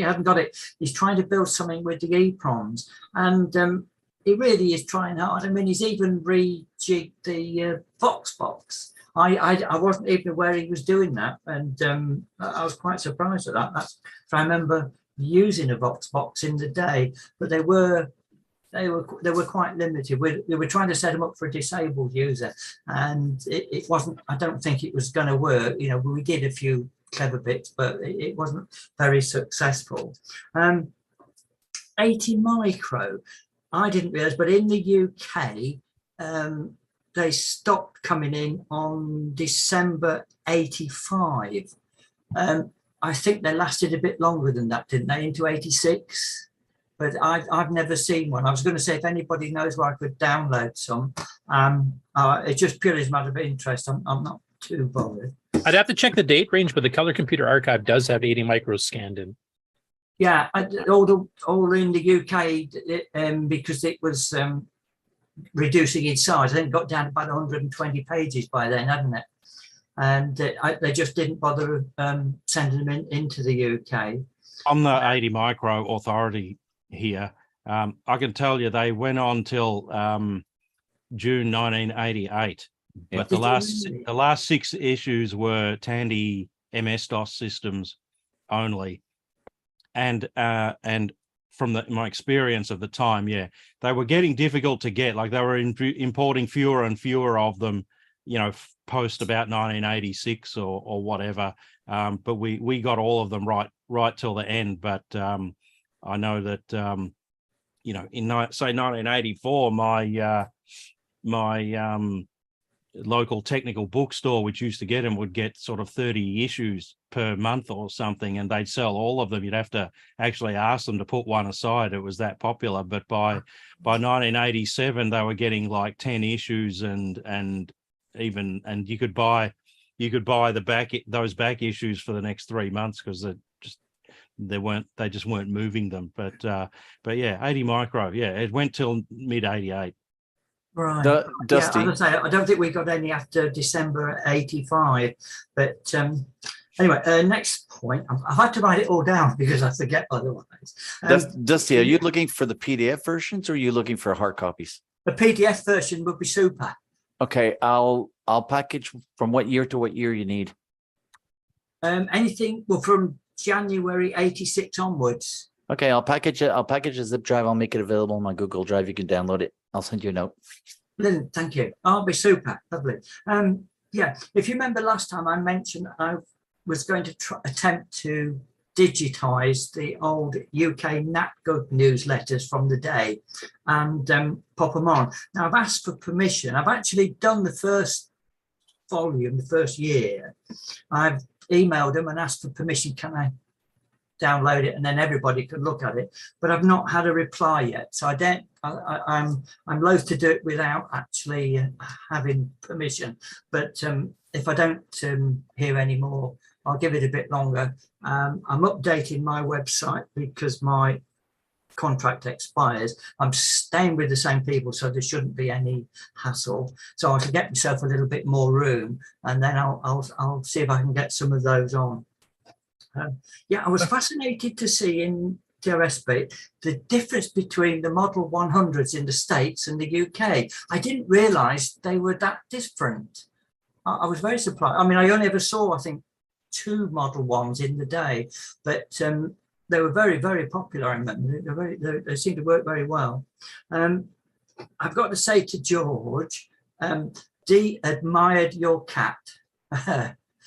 hasn't got it. He's trying to build something with the EEPROMs, and he really is trying hard. I mean, he's even rejigged the Vox box. I wasn't even aware he was doing that, and I was quite surprised at that. I remember using a Vox box in the day, but they were quite limited. We were trying to set them up for a disabled user, and it wasn't. I don't think it was going to work. We did a few clever bits, but it wasn't very successful. 80 micro. I didn't realize, but in the UK, they stopped coming in on December 85. I think they lasted a bit longer than that, didn't they, into 86? But I've never seen one. I was going to say, if anybody knows where I could download some, it's just purely as a matter of interest. I'm not too bothered. I'd have to check the date range, but the Color Computer Archive does have 80 micros scanned in. Yeah, all in the UK, because it was reducing its size. I think it got down to about 120 pages by then, hadn't it? And they just didn't bother sending them into the UK. I'm the 80 micro authority here. I can tell you they went on till June 1988, but the last 6 issues were Tandy MS-DOS systems only, and from my experience of the time, yeah, they were getting difficult to get. Like they were importing fewer and fewer of them, you know, post about 1986 or whatever. But we got all of them right till the end. But I know that you know, in say 1984, my local technical bookstore, which used to get them, would get sort of 30 issues per month or something, and they'd sell all of them. You'd have to actually ask them to put one aside. It was that popular. But by 1987, they were getting like 10 issues, and you could buy those back issues for the next 3 months because they just weren't moving them. But yeah, 80 micro, yeah, it went till mid 88. Right. Dusty. Yeah, I don't think we got any after December 85. But anyway, next point. I've had to write it all down because I forget otherwise. Dusty, are you looking for the PDF versions or are you looking for hard copies? The PDF version would be super. Okay, I'll package from what year to what year you need. Anything from January 86 onwards. Okay, I'll package it. I'll package a zip drive. I'll make it available on my Google Drive. You can download it. I'll send you a note. Brilliant, thank you. I'll be super, lovely. Yeah, if you remember last time I mentioned I was going to attempt to digitize the old UK NatGov newsletters from the day and pop them on. Now I've asked for permission. I've actually done the first volume, the first year. I've emailed them and asked for permission. Can I download it, and then everybody could look at it? But I've not had a reply yet, so I'm loath to do it without actually having permission. But if I don't hear any more, I'll give it a bit longer. I'm updating my website because my contract expires. I'm staying with the same people, so there shouldn't be any hassle. So I can get myself a little bit more room, and then I'll see if I can get some of those on. Yeah, I was fascinated to see in TRS-80 the difference between the Model 100s in the States and the UK. I didn't realise they were that different. I was very surprised. I mean, I only ever saw, I think, 2 Model 1s in the day, but they were very, very popular. I remember they seemed to work very well. I've got to say to George, Dee admired your cat.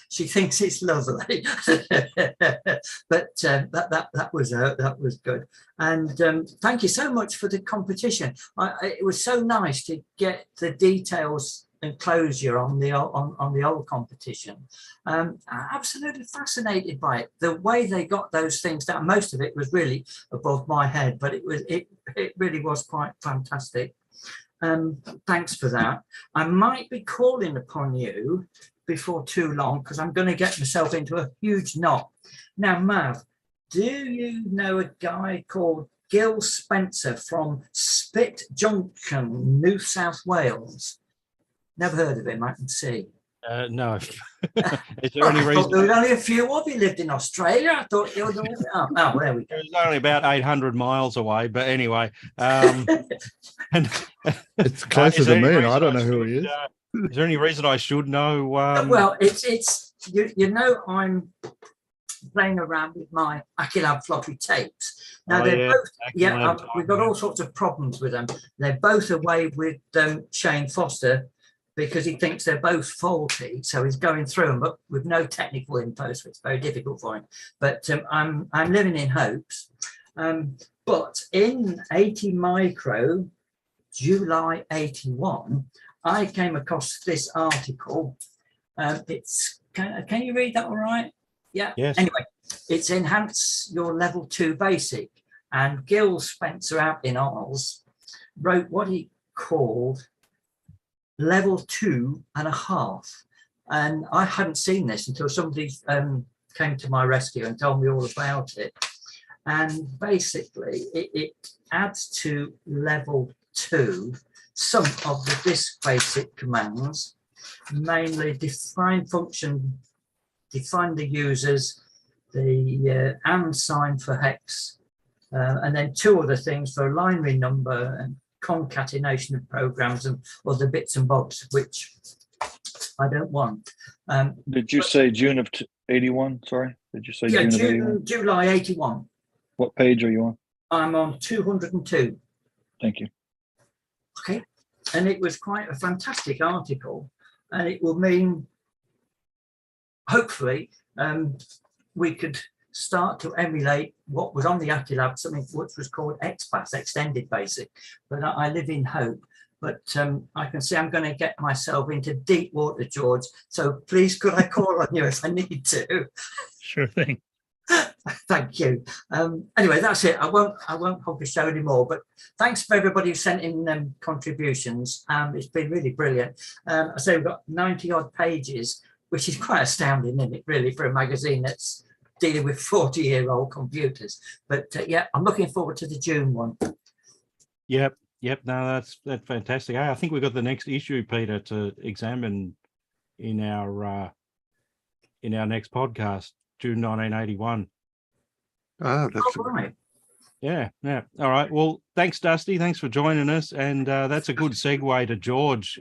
She thinks it's lovely, but that was good. And thank you so much for the competition. It was so nice to get the details and closure on the old competition. I'm absolutely fascinated by it. The way they got those things down. Most of it was really above my head, but it really was quite fantastic. Thanks for that. I might be calling upon you before too long because I'm going to get myself into a huge knot. Now, Mav, do you know a guy called Gil Spencer from Spit Junction, New South Wales? Never heard of him, I can see. No. Is there any reason? There were only a few of you lived in Australia. I thought you were doing it. Oh, there we go. It's only about 800 miles away, but anyway. It's closer to me, and I don't know who he is. Is there any reason I should know? Well, it's you know, I'm playing around with my Akilab floppy tapes. Now they're both, we've got all sorts of problems with them. They're both away with Shane Foster because he thinks they're both faulty. So he's going through them, but with no technical info, so it's very difficult for him. But I'm living in hopes. But in 80 micro, July 81, I came across this article. It's can you read that all right? Yeah. Yes. Anyway, it's Enhance Your Level 2 Basic. And Gil Spencer out in Oz wrote what he called Level 2.5. And I hadn't seen this until somebody came to my rescue and told me all about it. And basically, it adds to Level 2 some of the disk basic commands, mainly define function, define the users, the and sign for hex, and then 2 other things for line number and concatenation of programs and other bits and bobs, which I don't want. Did you say June of 81? Sorry, did you say Yeah, June of 81? July 81. What page are you on? I'm on 202. Thank you. Okay, and it was quite a fantastic article, and it will mean, hopefully, we could start to emulate what was on the Actilab, something which was called XPath, Extended Basic. But I live in hope. But I can see I'm going to get myself into deep water, George. So please, could I call on you if I need to? Sure thing. Thank you. Anyway, that's it. I won't hold the show anymore. But thanks for everybody who sent in contributions. It's been really brilliant. I say we've got 90 odd pages, which is quite astounding, isn't it? Really, for a magazine that's dealing with 40-year-old computers. But yeah, I'm looking forward to the June one. Yep. No, that's fantastic. I think we've got the next issue, Peter, to examine in our next podcast, June 1981. Ah, that's right. Yeah. All right. Well, thanks, Dusty. Thanks for joining us. And that's a good segue to George.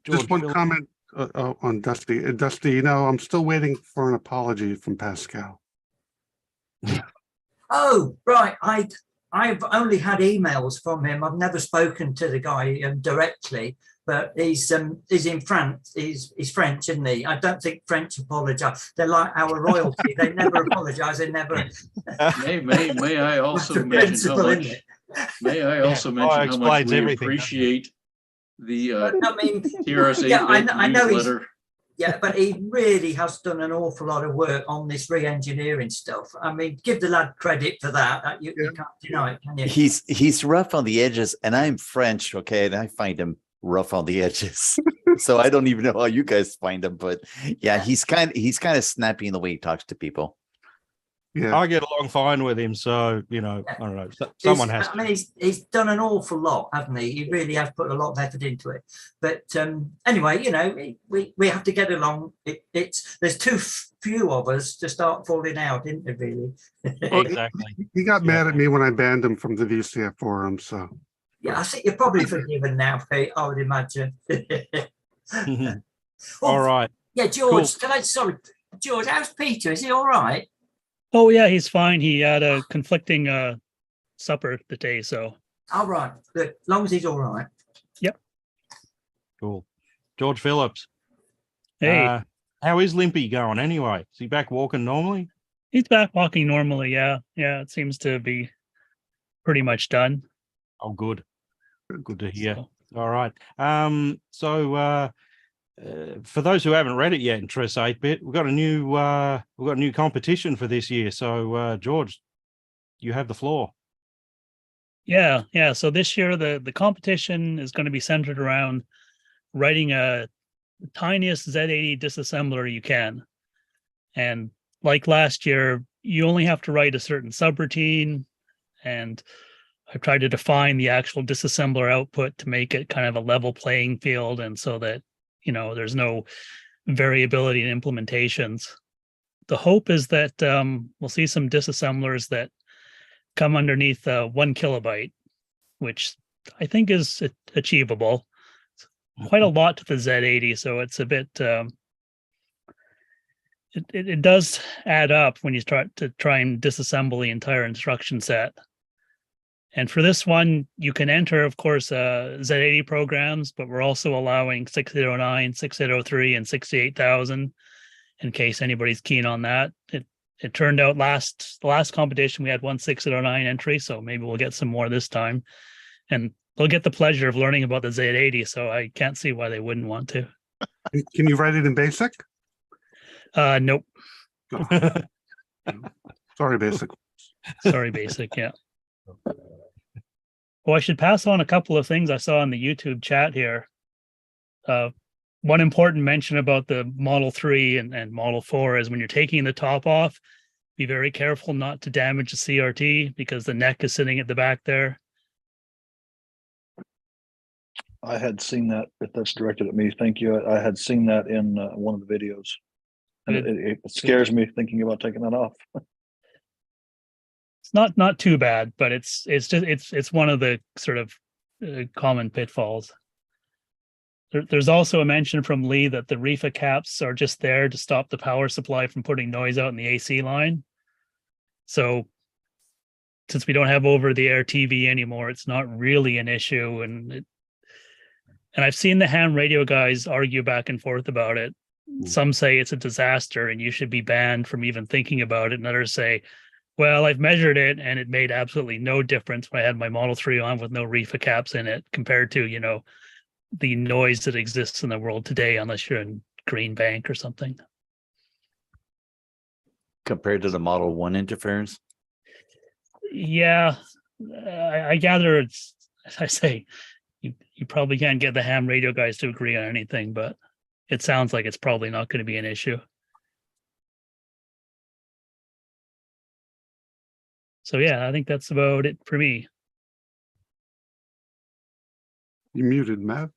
Just one comment on Dusty. Dusty, I'm still waiting for an apology from Pascal. Oh, right. I've only had emails from him. I've never spoken to the guy directly, but he's in France. He's French, isn't he? I don't think French apologise. They're like our royalty. They never apologise. They never. May I also mention how much? May I also mention how much we appreciate the TRS-80 I know newsletter? Yeah, but he really has done an awful lot of work on this re-engineering stuff. I mean, give the lad credit for that. You can't deny it, can you? He's rough on the edges, and I'm French, okay, and I find him rough on the edges. So I don't even know how you guys find him, but yeah, he's kind of snappy in the way he talks to people. Yeah, I get along fine with him, so I don't know. Someone has. I mean, he's done an awful lot, hasn't he? He really has put a lot of effort into it. But anyway, we have to get along. There's too few of us to start falling out, isn't there? Really? Exactly. He got mad at me when I banned him from the VCF forum. So yeah, I think you're probably forgiven now, Pete. I would imagine. All right. Yeah, George. Cool. George, how's Peter? Is he all right? Oh yeah, he's fine. He had a conflicting supper today, so. All right, good. As long as he's all right. Yep. Cool. George Phillips. Hey. How is Limpy going anyway? Is he back walking normally? He's back walking normally, yeah. Yeah, it seems to be pretty much done. Oh, good. Good to hear. So. All right. For those who haven't read it yet in TRS 8-bit, we've got a new competition for this year. So George, you have the floor. Yeah. So this year the competition is going to be centered around writing the tiniest Z80 disassembler you can. And like last year, you only have to write a certain subroutine, and I've tried to define the actual disassembler output to make it kind of a level playing field, and so that there's no variability in implementations. The hope is that we'll see some disassemblers that come underneath 1 kilobyte, which I think is achievable. It's quite a lot to the Z80, so it's a bit. It does add up when you start to try and disassemble the entire instruction set. And for this one, you can enter, of course, Z80 programs, but we're also allowing 6809, 6803, and 68000 in case anybody's keen on that. It turned out the last competition, we had one 6809 entry, so maybe we'll get some more this time. And they'll get the pleasure of learning about the Z80, so I can't see why they wouldn't want to. Can you write it in BASIC? Nope. Sorry, BASIC. Sorry, BASIC, yeah. Well, I should pass on a couple of things I saw in the YouTube chat here. One important mention about the Model 3 and Model 4 is when you're taking the top off, be very careful not to damage the CRT because the neck is sitting at the back there. I had seen that, if that's directed at me, thank you. I had seen that in one of the videos. And it scares me thinking about taking that off. It's not too bad, but it's one of the sort of common pitfalls. There's also a mention from Lee that the reefa caps are just there to stop the power supply from putting noise out in the AC line. So since we don't have over-the-air TV anymore, it's not really an issue. And I've seen the ham radio guys argue back and forth about it. Some say it's a disaster and you should be banned from even thinking about it. And others say, well, I've measured it and it made absolutely no difference when I had my Model 3 on with no reefa caps in it compared to, the noise that exists in the world today, unless you're in Green Bank or something. Compared to the Model 1 interference? Yeah, I gather it's, as I say, you probably can't get the ham radio guys to agree on anything, but it sounds like it's probably not going to be an issue. So yeah, I think that's about it for me. You muted, Matt.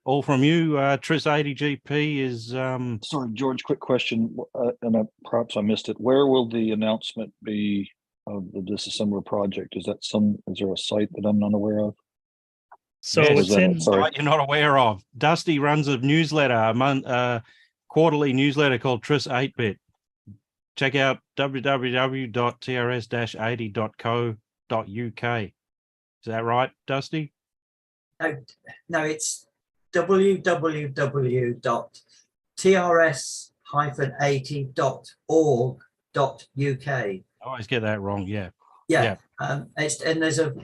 All from you. TRS-80 GP is Sorry, George, quick question, perhaps I missed it. Where will the announcement be of the disassembler project? Is there a site that I'm not aware of? So yes, it's in site you're not aware of. Dusty runs a newsletter, a quarterly newsletter called TRS 8-bit. Check out www.trs-80.co.uk. Is that right, Dusty? No, it's www.trs-80.org.uk. I always get that wrong. Yeah. And there's a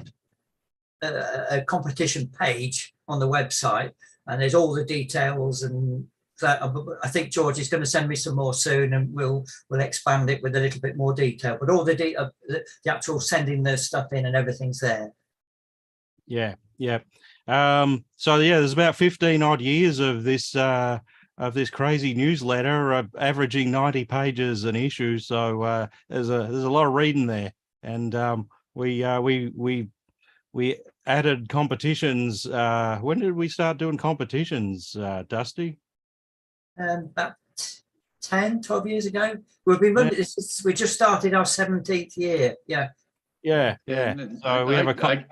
competition page on the website, and there's all the details. And that, I think George is going to send me some more soon, and we'll expand it with a little bit more detail. But all the actual sending the stuff in and everything's there. Yeah. So yeah, there's about 15 odd years of this crazy newsletter, averaging 90 pages an issue. So there's a lot of reading there, and we added competitions. When did we start doing competitions, Dusty? About 10, 12 years ago. We just started our 17th year. Yeah. So we have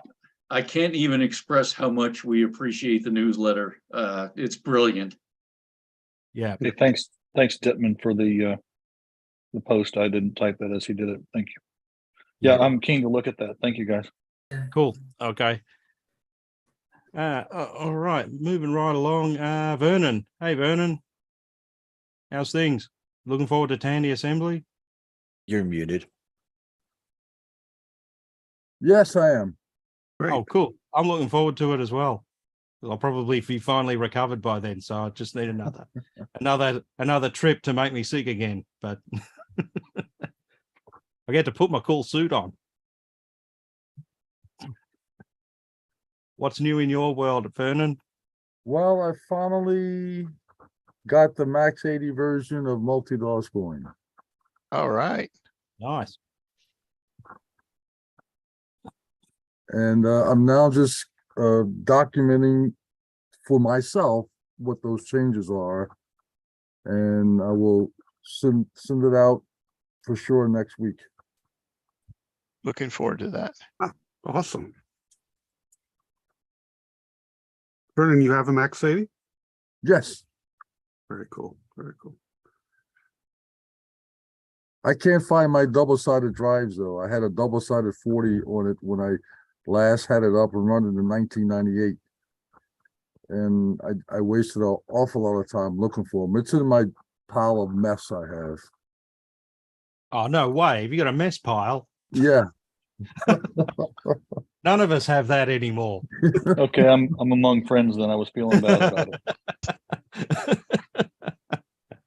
I can't even express how much we appreciate the newsletter. It's brilliant. Yeah. Hey, thanks, Dittman, for the post. I didn't type that as he did it. Thank you. Yeah, I'm keen to look at that. Thank you, guys. Cool. Okay. All right. Moving right along. Vernon. Hey, Vernon. How's things? Looking forward to Tandy Assembly? You're muted. Yes, I am. Great. Oh, cool. I'm looking forward to it as well. I'll probably be finally recovered by then, so I just need another trip to make me sick again. But I get to put my cool suit on. What's new in your world, Vernon? Well, I finally got the Max 80 version of multi-door scoring. All right. Nice. And I'm now just documenting for myself what those changes are. And I will send it out for sure next week. Looking forward to that. Awesome. Vernon, you have a Max 80? Yes. Very cool. Very cool. I can't find my double-sided drives though. I had a double-sided 40 on it when I last had it up and running in 1998. And I wasted an awful lot of time looking for them. It's in my pile of mess I have. Oh, no way. Have you got a mess pile? Yeah. None of us have that anymore. Okay, I'm among friends then. I was feeling bad about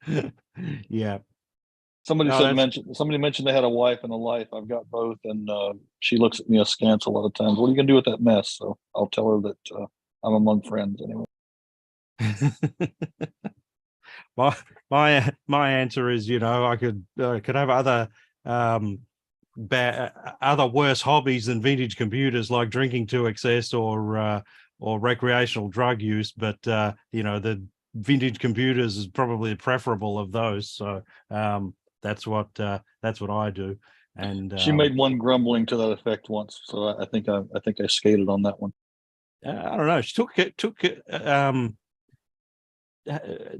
it. Yeah. Somebody mentioned they had a wife and a life. I've got both, and she looks at me askance a lot of times. What are you gonna do with that mess? So I'll tell her that I'm among friends anyway. my answer is, I could have other other worse hobbies than vintage computers, like drinking to excess or recreational drug use, but the vintage computers is probably preferable of those. So that's what I do. And she made one grumbling to that effect once, so I think I skated on that one. I don't know. She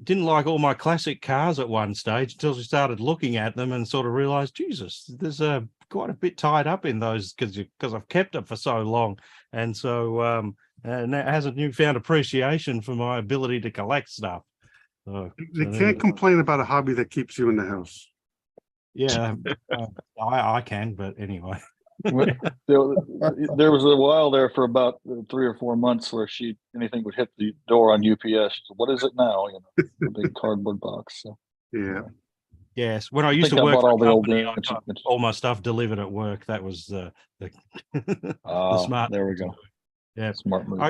didn't like all my classic cars at one stage until she started looking at them and sort of realized, Jesus, there's quite a bit tied up in those because I've kept it for so long. And so and that has a newfound appreciation for my ability to collect stuff. You can't complain about a hobby that keeps you in the house. Yeah, I can, but anyway. There was a while there for about 3 or 4 months where anything would hit the door on UPS. She said, what is it now? The big cardboard box. So. Yeah. Yes, when I used to work for a company, I got all my stuff delivered at work. That was the smart. There we go. Yeah, smart move.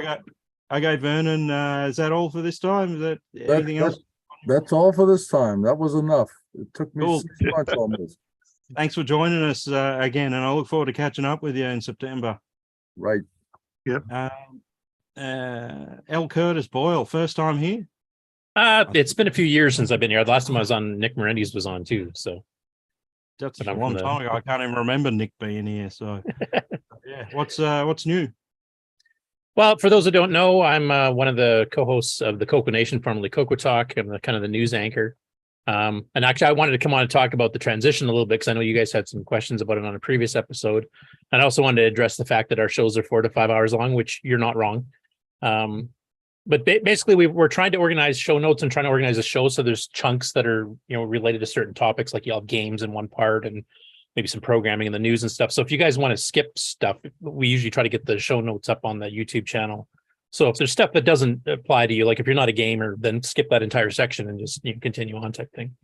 Okay, Vernon. Is that all for this time? Is that anything else? That's all for this time. That was enough. It took me 6 months almost. Thanks for joining us again, and I look forward to catching up with you in September. Right. Yep. L. Curtis Boyle, first time here? It's been a few years since I've been here. The last time I was on, Nick Morendi's was on too. So that's a long time ago. I can't even remember Nick being here. So yeah, what's new? Well, for those who don't know, I'm one of the co-hosts of the Coco Nation, formerly Coco Talk. I'm kind of the news anchor. And actually, I wanted to come on and talk about the transition a little bit because I know you guys had some questions about it on a previous episode. And I also wanted to address the fact that our shows are 4 to 5 hours long, which you're not wrong. But basically, we're trying to organize show notes and trying to organize a show so there's chunks that are related to certain topics, like you'll have games in one part and maybe some programming in the news and stuff. So if you guys want to skip stuff, we usually try to get the show notes up on the YouTube channel. So if there's stuff that doesn't apply to you, like if you're not a gamer, then skip that entire section and just continue on type thing.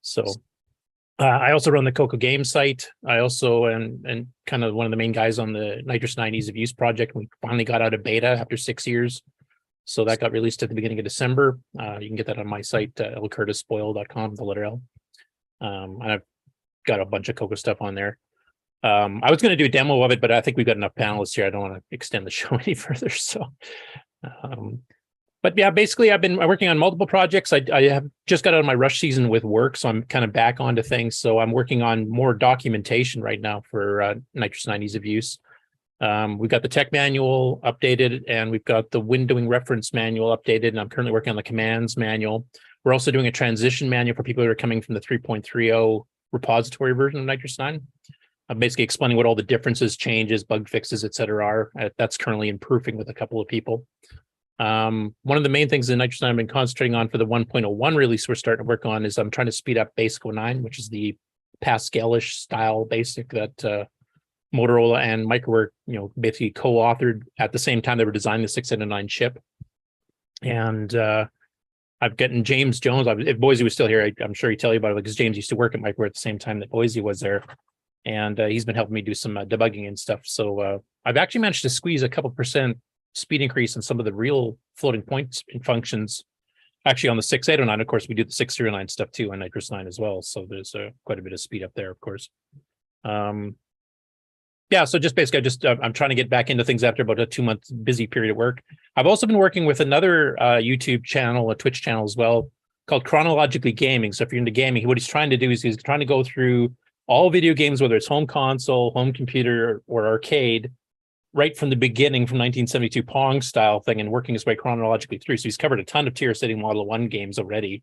So I also run the Coco Game site. I also am and kind of one of the main guys on the Nitrous 9 Ease of Use project. We finally got out of beta after 6 years. So that got released at the beginning of December. You can get that on my site, lcurtisboyle.com, the letter L. And I've got a bunch of Coco stuff on there. I was going to do a demo of it, but I think we've got enough panelists here. I don't want to extend the show any further. So, but yeah, basically I've been working on multiple projects. I have just got out of my rush season with work, so I'm kind of back onto things. So I'm working on more documentation right now for Nitrous 9 Ease of Use. We've got the tech manual updated and we've got the windowing reference manual updated, and I'm currently working on the commands manual. We're also doing a transition manual for people that are coming from the 3.30 repository version of Nitrous 9. I'm basically explaining what all the differences, changes, bug fixes, et cetera are. That's currently in proofing with a couple of people. One of the main things in Nitrous 9 I've been concentrating on for the 1.01 release we're starting to work on is I'm trying to speed up Basic 09, which is the Pascal-ish style BASIC that Motorola and Microware, basically co-authored at the same time they were designing the 609 chip. And I've gotten James Jones. If Boise was still here, I'm sure he'd tell you about it because James used to work at Microware at the same time that Boise was there. And he's been helping me do some debugging and stuff. So I've actually managed to squeeze a couple % speed increase in some of the real floating points and functions. Actually, on the 6.809, of course, we do the 6.09 stuff too on Nitrous 9 as well. So there's quite a bit of speed up there, of course. Yeah, so just basically, I'm trying to get back into things after about a 2-month busy period of work. I've also been working with another YouTube channel, a Twitch channel as well, called Chronologically Gaming. So if you're into gaming, what he's trying to do is he's trying to go through all video games, whether it's home console, home computer, or arcade, right from the beginning, from 1972 Pong style thing, and working his way chronologically through. So he's covered a ton of TRS-80 Model 1 games already,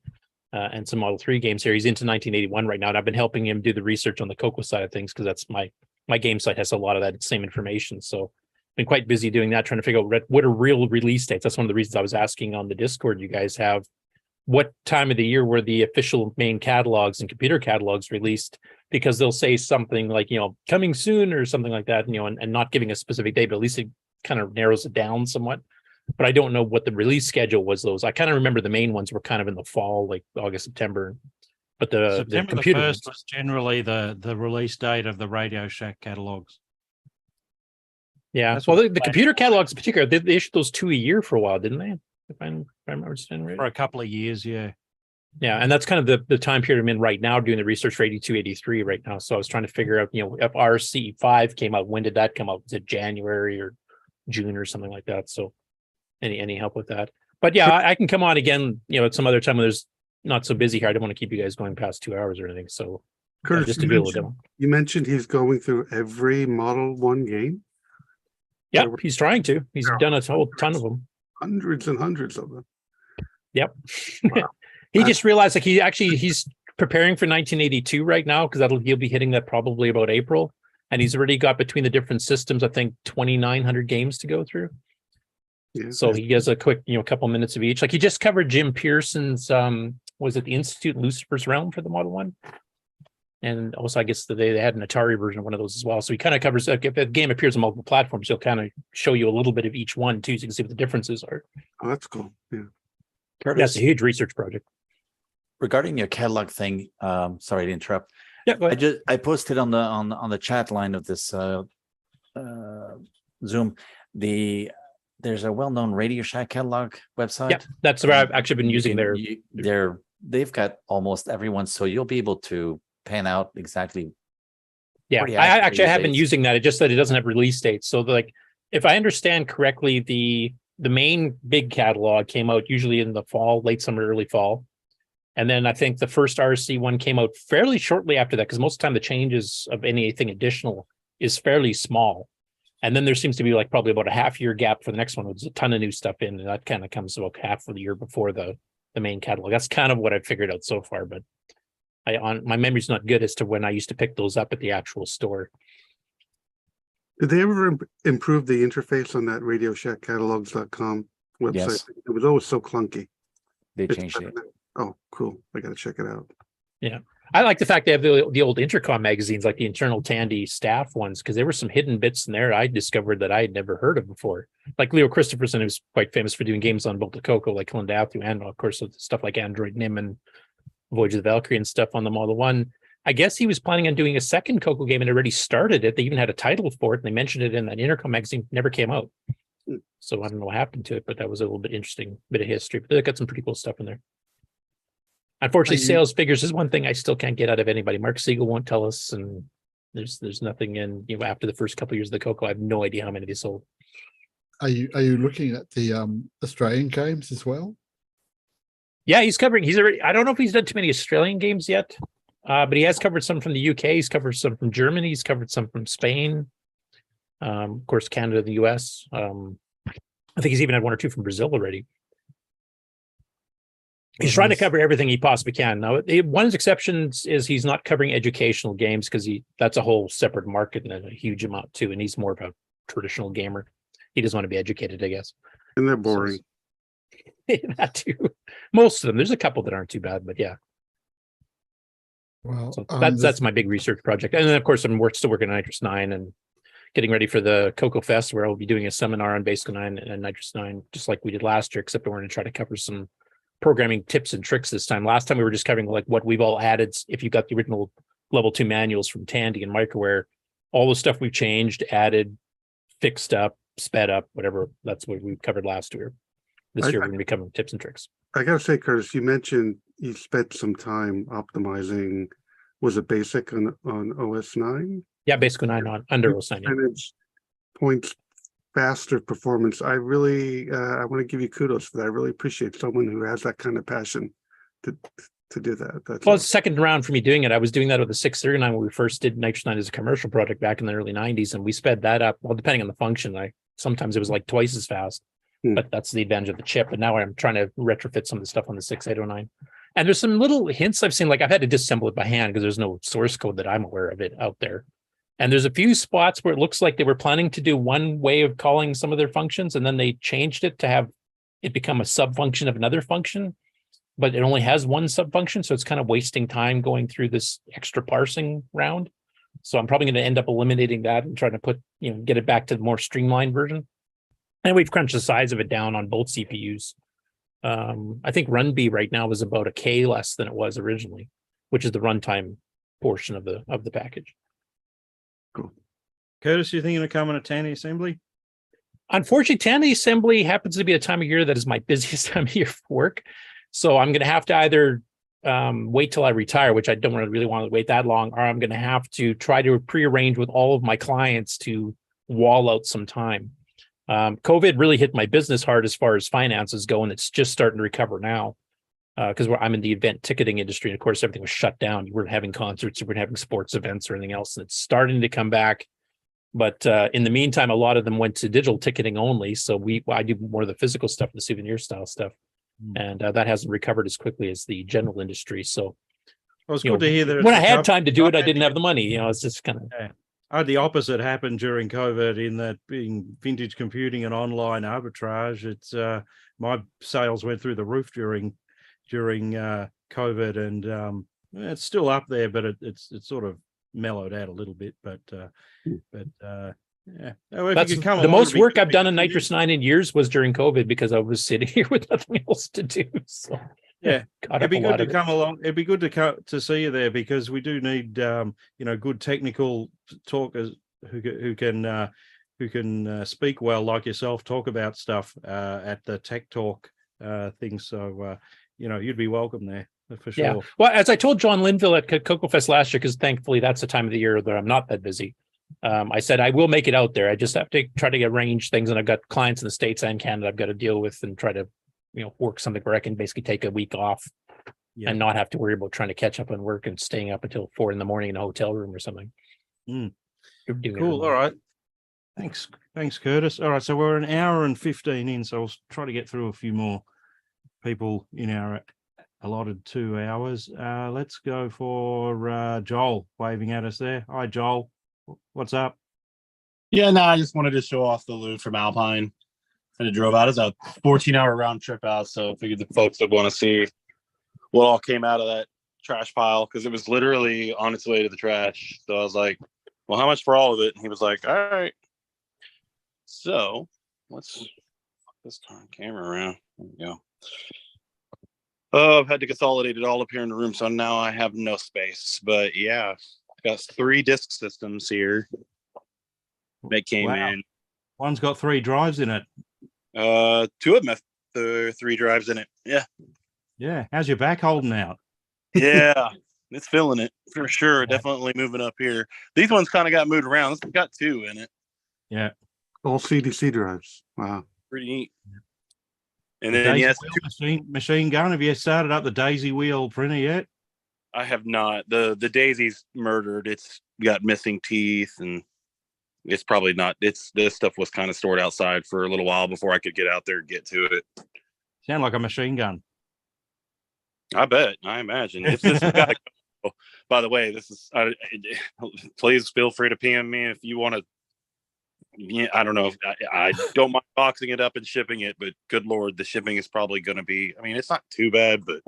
and some Model 3 games here. He's into 1981 right now, and I've been helping him do the research on the Coco side of things because that's my game site has a lot of that same information. So been quite busy doing that, trying to figure out what are real release dates. That's one of the reasons I was asking on the Discord you guys have, what time of the year were the official main catalogs and computer catalogs released, because they'll say something like, coming soon or something like that, and not giving a specific date, but at least it kind of narrows it down somewhat. But I don't know what the release schedule was. I kind of remember the main ones were kind of in the fall, like August, September. But the computer 1st was generally the release date of the Radio Shack catalogs. Yeah, well, the computer catalogs in particular, they issued those 2 a year for a while, didn't they? If I remember understanding right. For a couple of years, yeah. Yeah, and that's kind of the time period I'm in right now, doing the research for 82, 83 right now. So I was trying to figure out, if RC5 came out, when did that come out? Was it January or June or something like that? So any help with that? But yeah, I can come on again, at some other time when there's not so busy here. I don't want to keep you guys going past 2 hours or anything. So Curtis, just to do a little demo. you mentioned he's going through every Model 1 game. Yeah, he's trying to. He's done a whole ton of them. Hundreds and hundreds of them. Yep. Wow. He just realized like he's preparing for 1982 right now because he'll be hitting that probably about April. And he's already got between the different systems, I think 2,900 games to go through. Yeah, so he has a quick, couple minutes of each. Like he just covered Jim Pearson's was it the Institute Lucifer's Realm for the Model 1? And also I guess they had an Atari version of one of those as well. So he kind of covers if the game appears on multiple platforms, he'll kind of show you a little bit of each one too, so you can see what the differences are. Oh, that's cool. Yeah. Curtis, that's a huge research project. Regarding your catalog thing, sorry to interrupt. Yeah, go ahead. I posted on the chat line of this Zoom there's a well-known Radio Shack catalog website. Yeah, that's where I've actually been using they've got almost everyone, so you'll be able to pan out exactly. Yeah, I have been using that. It just that it doesn't have release dates. So like, if I understand correctly, the main big catalog came out usually in the fall, late summer, early fall. And then I think the first RC one came out fairly shortly after that, because most of the time the changes of anything additional is fairly small. And then there seems to be like probably about a half-year gap for the next one. There's a ton of new stuff in, and that kind of comes about half of the year before the main catalog. That's kind of what I've figured out so far, but my memory's not good as to when I used to pick those up at the actual store. Did they ever improve the interface on that RadioShackCatalogs.com website? Yes. It was always so clunky. They changed it. Oh, cool. I got to check it out. Yeah. I like the fact they have the old Intercom magazines, like the internal Tandy staff ones, because there were some hidden bits in there I discovered that I had never heard of before. Like Leo Christopherson, who's quite famous for doing games on both the Coco, like Killendathu, and of course stuff like Android Nim and Voyage of the Valkyrie and stuff on the Model 1. I guess he was planning on doing a second Coco game and already started it. They even had a title for it, and they mentioned it in that Intercom magazine. Never came out. So I don't know what happened to it, but that was a little bit interesting bit of history. But they got some pretty cool stuff in there. Unfortunately, sales figures is one thing I still can't get out of anybody. Mark Siegel won't tell us, and there's nothing in after the first couple of years of the Coco. I have no idea how many they sold. Are you looking at the Australian games as well? Yeah, he's covering. I don't know if he's done too many Australian games yet, but he has covered some from the UK. He's covered some from Germany. He's covered some from Spain. Of course, Canada, the US. I think he's even had one or two from Brazil already. He's trying to cover everything he possibly can. Now, one of his exceptions is he's not covering educational games, because that's a whole separate market and a huge amount too. And he's more of a traditional gamer. He doesn't want to be educated, I guess. And they're boring. That too. Most of them. There's a couple that aren't too bad, but yeah. Well, so that's my big research project. And then of course I'm still working on Nitrous 9 and getting ready for the Coco Fest, where I'll be doing a seminar on Basic 9 and Nitrous 9, just like we did last year, except we're going to try to cover some programming tips and tricks this time. Last time we were just covering like what we've all added. If you got the original level 2 manuals from Tandy and Microware, all the stuff we've changed, added, fixed up, sped up, whatever. That's what we covered last year. This year we're going to be covering tips and tricks. I gotta say, Curtis, you mentioned you spent some time optimizing. Was it basic on OS 9? Yeah, Basic 9 on under OS 9. Percentage points faster performance. I really I want to give you kudos for that. I really appreciate someone who has that kind of passion to do that. It's the second round for me doing it. I was doing that with the 639 when we first did Nitrous 9 as a commercial product back in the early 90s, and we sped that up. Well, depending on the function, sometimes it was like twice as fast, but that's the advantage of the chip. But now I'm trying to retrofit some of the stuff on the 6809. And there's some little hints I've seen, like I've had to disassemble it by hand because there's no source code that I'm aware of it out there. And there's a few spots where it looks like they were planning to do one way of calling some of their functions, and then they changed it to have it become a sub-function of another function, but it only has one sub-function. So it's kind of wasting time going through this extra parsing round. So I'm probably going to end up eliminating that and trying to get it back to the more streamlined version. And we've crunched the size of it down on both CPUs. I think RunB right now is about a K less than it was originally, which is the runtime portion of the package. Cool. Curtis, you thinking of coming to Tandy Assembly? Unfortunately, Tandy Assembly happens to be a time of year that is my busiest time of year for work. So I'm going to have to either wait till I retire, which I don't really want to wait that long, or I'm going to have to try to prearrange with all of my clients to wall out some time. COVID really hit my business hard as far as finances go, and it's just starting to recover now. Because I'm in the event ticketing industry, and of course everything was shut down. You weren't having concerts, you weren't having sports events or anything else, and it's starting to come back. But in the meantime, a lot of them went to digital ticketing only. So I do more of the physical stuff, the souvenir style stuff, and that hasn't recovered as quickly as the general industry. So well, it's good to hear that when I had time to do it, I didn't have the money. It's just kind of. Yeah. I had the opposite happen during COVID in that being vintage computing and online arbitrage. It's my sales went through the roof during COVID, and it's still up there, but it's sort of mellowed out a little bit. But yeah, that's the most work I've done in Nitrous 9 in years was during COVID because I was sitting here with nothing else to do. So yeah, it'd be good to come along. It'd be good to see you there because we do need good technical talkers who can speak well like yourself, talk about stuff at the Tech Talk thing. So you'd be welcome there for sure. Yeah. Well, as I told John Linville at Coco Fest last year, because thankfully that's the time of the year that I'm not that busy. I said I will make it out there. I just have to try to arrange things, and I've got clients in the States and Canada I've got to deal with and try to work something where I can basically take a week off and not have to worry about trying to catch up on work and staying up until 4 a.m. in a hotel room or something. Cool. All right. Thanks, Curtis. All right. So we're an hour and 15 in, so I'll try to get through a few more people in our allotted 2 hours. Let's go for Joel waving at us there. Hi, Joel. What's up? Yeah, no, I just wanted to show off the loot from Alpine. And it drove out. It's a 14-hour round trip out, so I figured the folks would want to see what all came out of that trash pile because it was literally on its way to the trash. So I was like, well, how much for all of it? And he was like, all right. So let's flip this camera around. There we go. Oh, I've had to consolidate it all up here in the room, so now I have no space. But yeah, I've got 3 disk systems here that came in. One's got 3 drives in it. 2 of them have 3 drives in it. Yeah. How's your back holding out? Yeah, it's feeling it for sure. Definitely moving up here. These ones kind of got moved around. This one's got 2 in it. Yeah. All CDC drives. Wow. Pretty neat. And then yes, machine gun. Have you started up the Daisy wheel printer yet? I have not. The Daisy's murdered. It's got missing teeth, and it's probably not. This stuff was kind of stored outside for a little while before I could get out there and get to it. Sound like a machine gun. I bet. I imagine. This has got to go. By the way, please feel free to PM me if you want to. Yeah, I don't know if I don't mind boxing it up and shipping it, but good Lord, the shipping is probably going to be. I mean, it's not too bad, but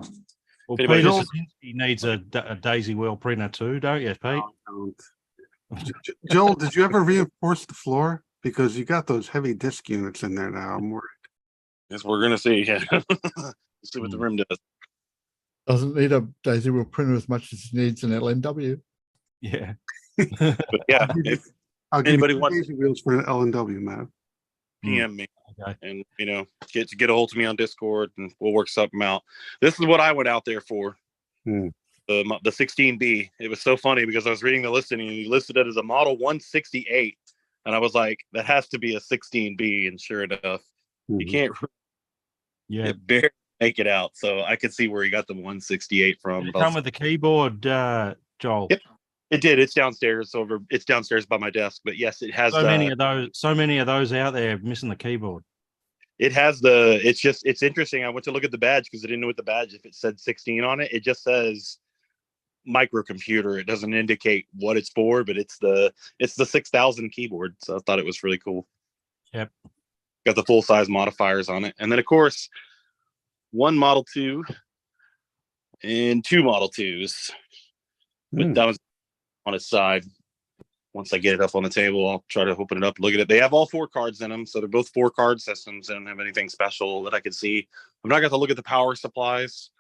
well, Peter Sasinski needs a Daisy wheel printer too, don't you, Pete? Joel, did you ever reinforce the floor? Because you got those heavy disc units in there now. I'm worried. Yes, we're going to see. Yeah. See what the room does. Doesn't need a Daisy wheel printer as much as it needs an LNW. Yeah. But yeah, if anybody wants Daisy wheels for an LNW, man, PM me and get a hold of me on Discord and we'll work something out. This is what I went out there for. The 16B. It was so funny because I was reading the listing and he listed it as a model 168, and I was like, that has to be a 16B, and sure enough, you can't. Yeah, barely make it out. So I could see where he got the 168 from. Did it come with the keyboard, Joel? Yep, it did. It's downstairs It's downstairs by my desk. But yes, it has so many of those out there missing the keyboard. It has it's interesting. I went to look at the badge because I didn't know what the badge, if it said 16 on it. It just says microcomputer. It doesn't indicate what it's for, but it's the 6000 keyboard. So I thought it was really cool. Yep. Got the full size modifiers on it. And then of course, 1 Model 2 and 2 Model 2s. But that was on its side. Once I get it up on the table, I'll try to open it up, look at it. They have all 4 cards in them. So they're both 4 card systems. They don't have anything special that I could see. I've not got to look at the power supplies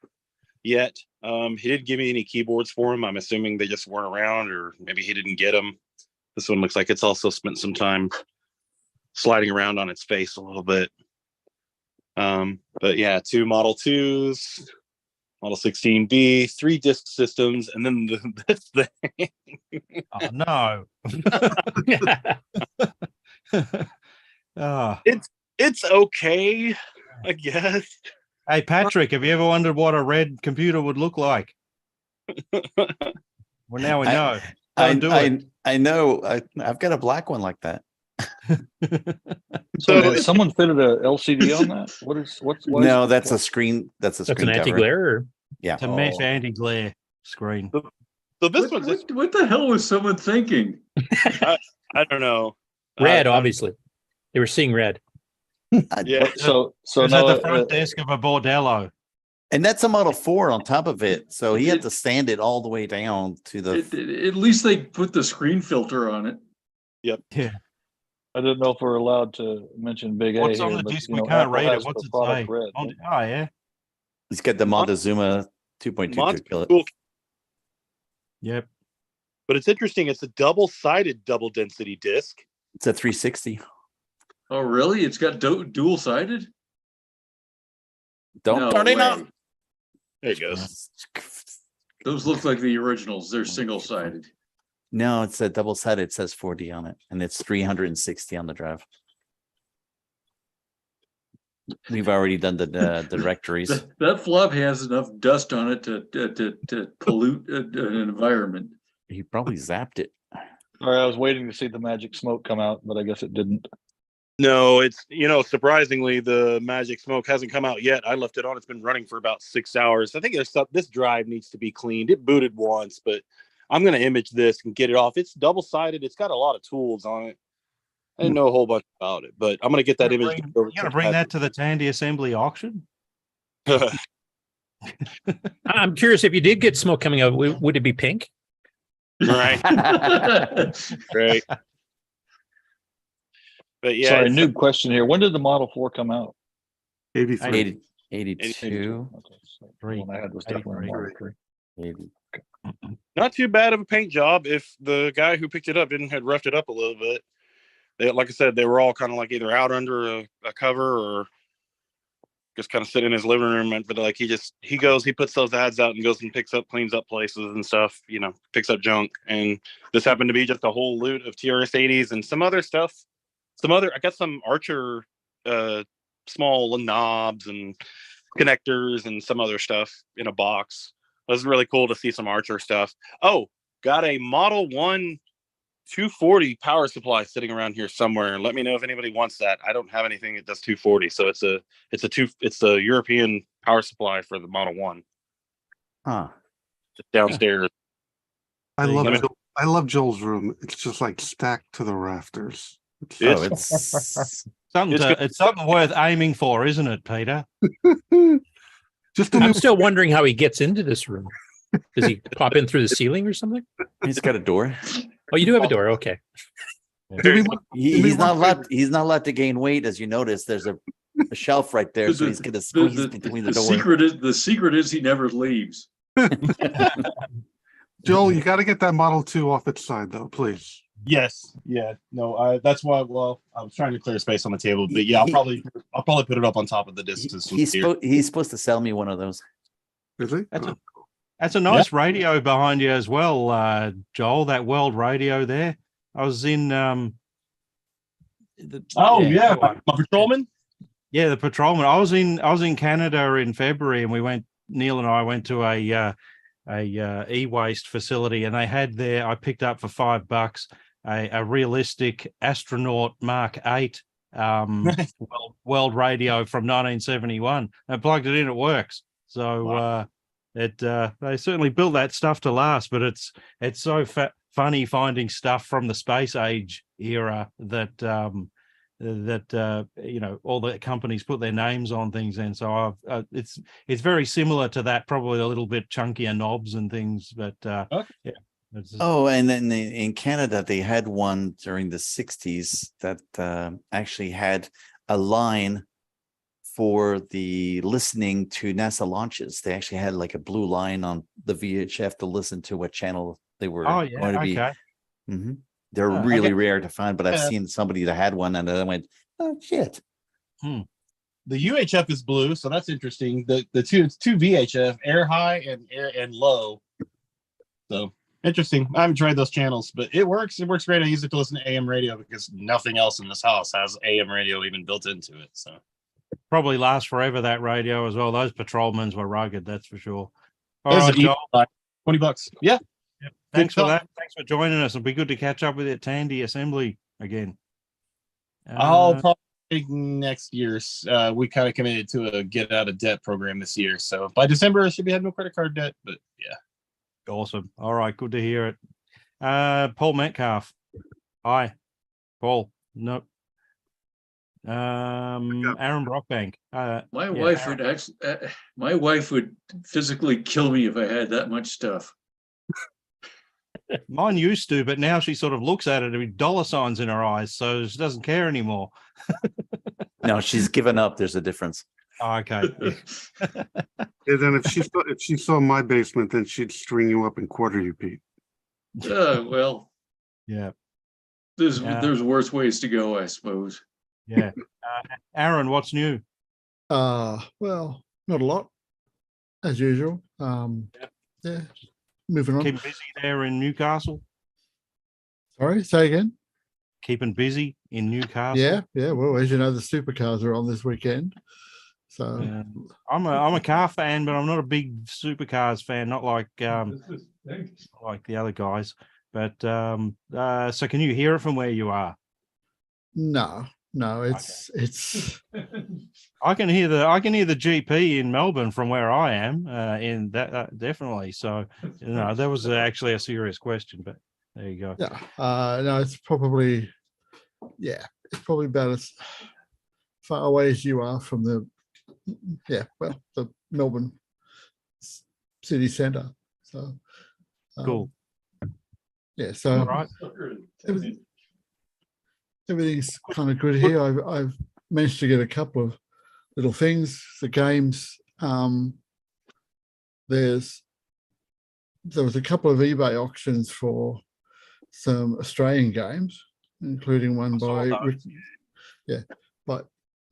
yet. He didn't give me any keyboards for him. I'm assuming they just weren't around, or maybe he didn't get them. This one looks like it's also spent some time sliding around on its face a little bit. But yeah, 2 Model 2s, Model 16B, 3 disc systems, and then this thing. Oh no. It's okay, I guess. Hey, Patrick, have you ever wondered what a red computer would look like? Well, now we know. I know. I've got a black one like that. So did someone fitted a LCD on that? What's no, that's a screen. That's a screen an cover. anti-glare. Yeah, it's a mesh anti-glare screen. So this one's what the hell was someone thinking? I don't know. Red, obviously. They were seeing red. Yeah. So it's no, at the front desk of a bordello. And that's a Model 4 on top of it. So he had to stand it all the way down to the. At least they put the screen filter on it. Yep. Yeah. I didn't know if we're allowed to mention Big A. What's here, on the but, disc? you We know, can't Apple read it. has What's the it product say? red. Oh, yeah. He's got the Montezuma 2.22 kilowatt. Cool. Yep. But it's interesting. It's a double-sided double density disc. It's a 360. Oh, really? It's got dual sided? Don't turn it on. There it goes. Those look like the originals. They're single sided. No, it's a double sided. It says 4D on it, and it's 360 on the drive. We've already done the directories. That flop has enough dust on it to pollute an environment. He probably zapped it. All right, I was waiting to see the magic smoke come out, but I guess it didn't. No, it's, surprisingly, the magic smoke hasn't come out yet. I left it on. It's been running for about 6 hours. I think this drive needs to be cleaned. It booted once, but I'm going to image this and get it off. It's double-sided. It's got a lot of tools on it. I didn't know a whole bunch about it, but I'm going to get that image. You're going to bring that to the Tandy Assembly auction? I'm curious, if you did get smoke coming out, would it be pink? Right. Right. But yeah. Sorry, new question here. When did the Model 4 come out? 83. 82. Okay, so the one I had was definitely a Model 3. 80. Not too bad of a paint job if the guy who picked it up had roughed it up a little bit. Like I said, they were all kind of like either out under a cover or just kind of sitting in his living room. But like he puts those ads out and goes and cleans up places and stuff, picks up junk. And this happened to be just a whole loot of TRS-80s and some other stuff. I got some Archer small knobs and connectors and some other stuff in a box. It was really cool to see some Archer stuff. Oh, got a Model 1 240 power supply sitting around here somewhere. Let me know if anybody wants that. I don't have anything that does 240, so it's a European power supply for the Model 1. Huh. Just downstairs. I love Joel's room. It's just like stacked to the rafters. It's something worth aiming for, isn't it, Peter? I'm still wondering how he gets into this room. Does he pop in through the ceiling or something? He's got a door. Oh, you do have a door. Okay. He's not allowed to gain weight, as you notice. There's a shelf right there, so he's going to squeeze between the door. The secret is he never leaves. Joel, you got to get that Model 2 off its side, though, please. Yes. Yeah. No. That's why. Well, I was trying to clear space on the table, but yeah, I'll probably put it up on top of the discs. He's supposed to sell me one of those. Is he? That's a nice radio behind you as well, Joel. That World Radio there. I was in. My patrolman. Yeah, the patrolman. I was in Canada in February, and Neil and I went to a e-waste facility, and they had there. I picked up for $5 a realistic astronaut Mark 8 world radio from 1971. I plugged it in, it works. So wow. They certainly built that stuff to last, but it's so funny finding stuff from the space age era that all the companies put their names on things, and so it's very similar to that, probably a little bit chunkier knobs and things, but yeah. And then in Canada they had one during the 60s that actually had a line for the listening to NASA launches. They actually had like a blue line on the VHF to listen to what channel they were going to be. Mm-hmm. They're really rare to find, but I've seen somebody that had one and I went, oh shit. The UHF is blue, so that's interesting. The two VHF, air high and low. So Interesting. I haven't tried those channels, but it works. It works great. I use it to listen to AM radio because nothing else in this house has AM radio even built into it. So probably lasts forever, that radio as well. Those patrolmen were rugged, that's for sure. All there's right, an Joel. $20. Yeah. Yep. Thanks for talk. that. Thanks for joining us. It'll be good to catch up with you at Tandy Assembly again. I'll probably next year. We kind of committed to a get out of debt program this year. So by December, I should be having no credit card debt. But yeah. Awesome. All right. Good to hear it. Paul Metcalf. Hi, Paul. Nope. Aaron Brockbank. My wife would physically kill me if I had that much stuff. Mine used to, but now she sort of looks at it with dollar signs in her eyes, so she doesn't care anymore. No, she's given up. There's a difference. Oh, okay. And then if she saw my basement, then she'd string you up and quarter you, Pete. Well, yeah. There's worse ways to go, I suppose. Yeah. Aaron, what's new? Well, not a lot, as usual. Yeah, moving on. Keeping busy there in Newcastle? Sorry, say again? Keeping busy in Newcastle? Yeah. Well, as you know, the supercars are on this weekend. So I'm a car fan, but I'm not a big supercars fan, not like like the other guys. But so can you hear it from where you are? No, it's I can hear the GP in Melbourne from where I am, in that definitely. So that was actually a serious question, but there you go. Yeah, no, it's probably about as far away as you are from the Melbourne city centre. So cool. Yeah, so all right. Everything's kind of good here. I've managed to get a couple of little things. The games, there was a couple of eBay auctions for some Australian games, including one by Rick, but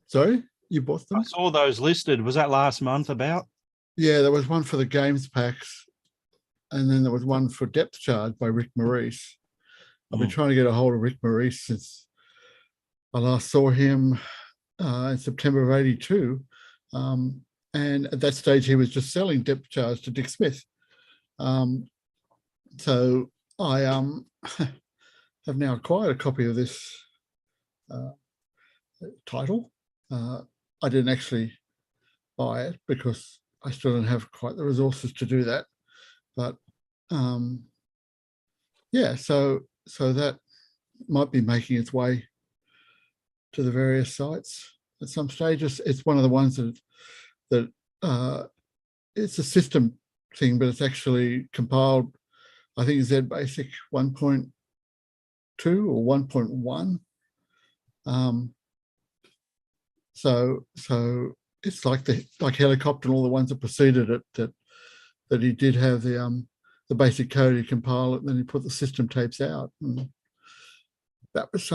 sorry, you bought them? I saw those listed. Was that last month about? Yeah, there was one for the games packs, and then there was one for Depth Charge by Rick Maurice. I've been trying to get a hold of Rick Maurice since I last saw him in September of '82. And at that stage, he was just selling Depth Charge to Dick Smith. So I have now acquired a copy of this title. I didn't actually buy it because I still don't have quite the resources to do that. But so that might be making its way to the various sites at some stage. It's one of the ones that it's a system thing, but it's actually compiled, I think, Z Basic 1.2 or 1.1. So it's like Helicopter and all the ones that preceded it that he did have the basic code, he compiled it, and then he put the system tapes out. And that was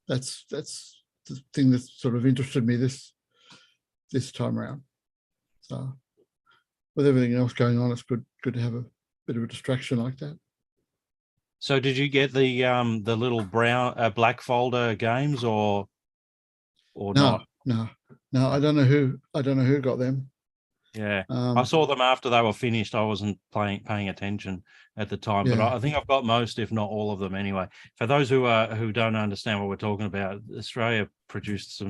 that's the thing that sort of interested me this time around. So with everything else going on, it's good to have a bit of a distraction like that. So did you get the little black folder games or not? No, I don't know who got them. Yeah, I saw them after they were finished. I wasn't paying attention at the time, but I think I've got most, if not all of them anyway. For those who don't understand what we're talking about, Australia produced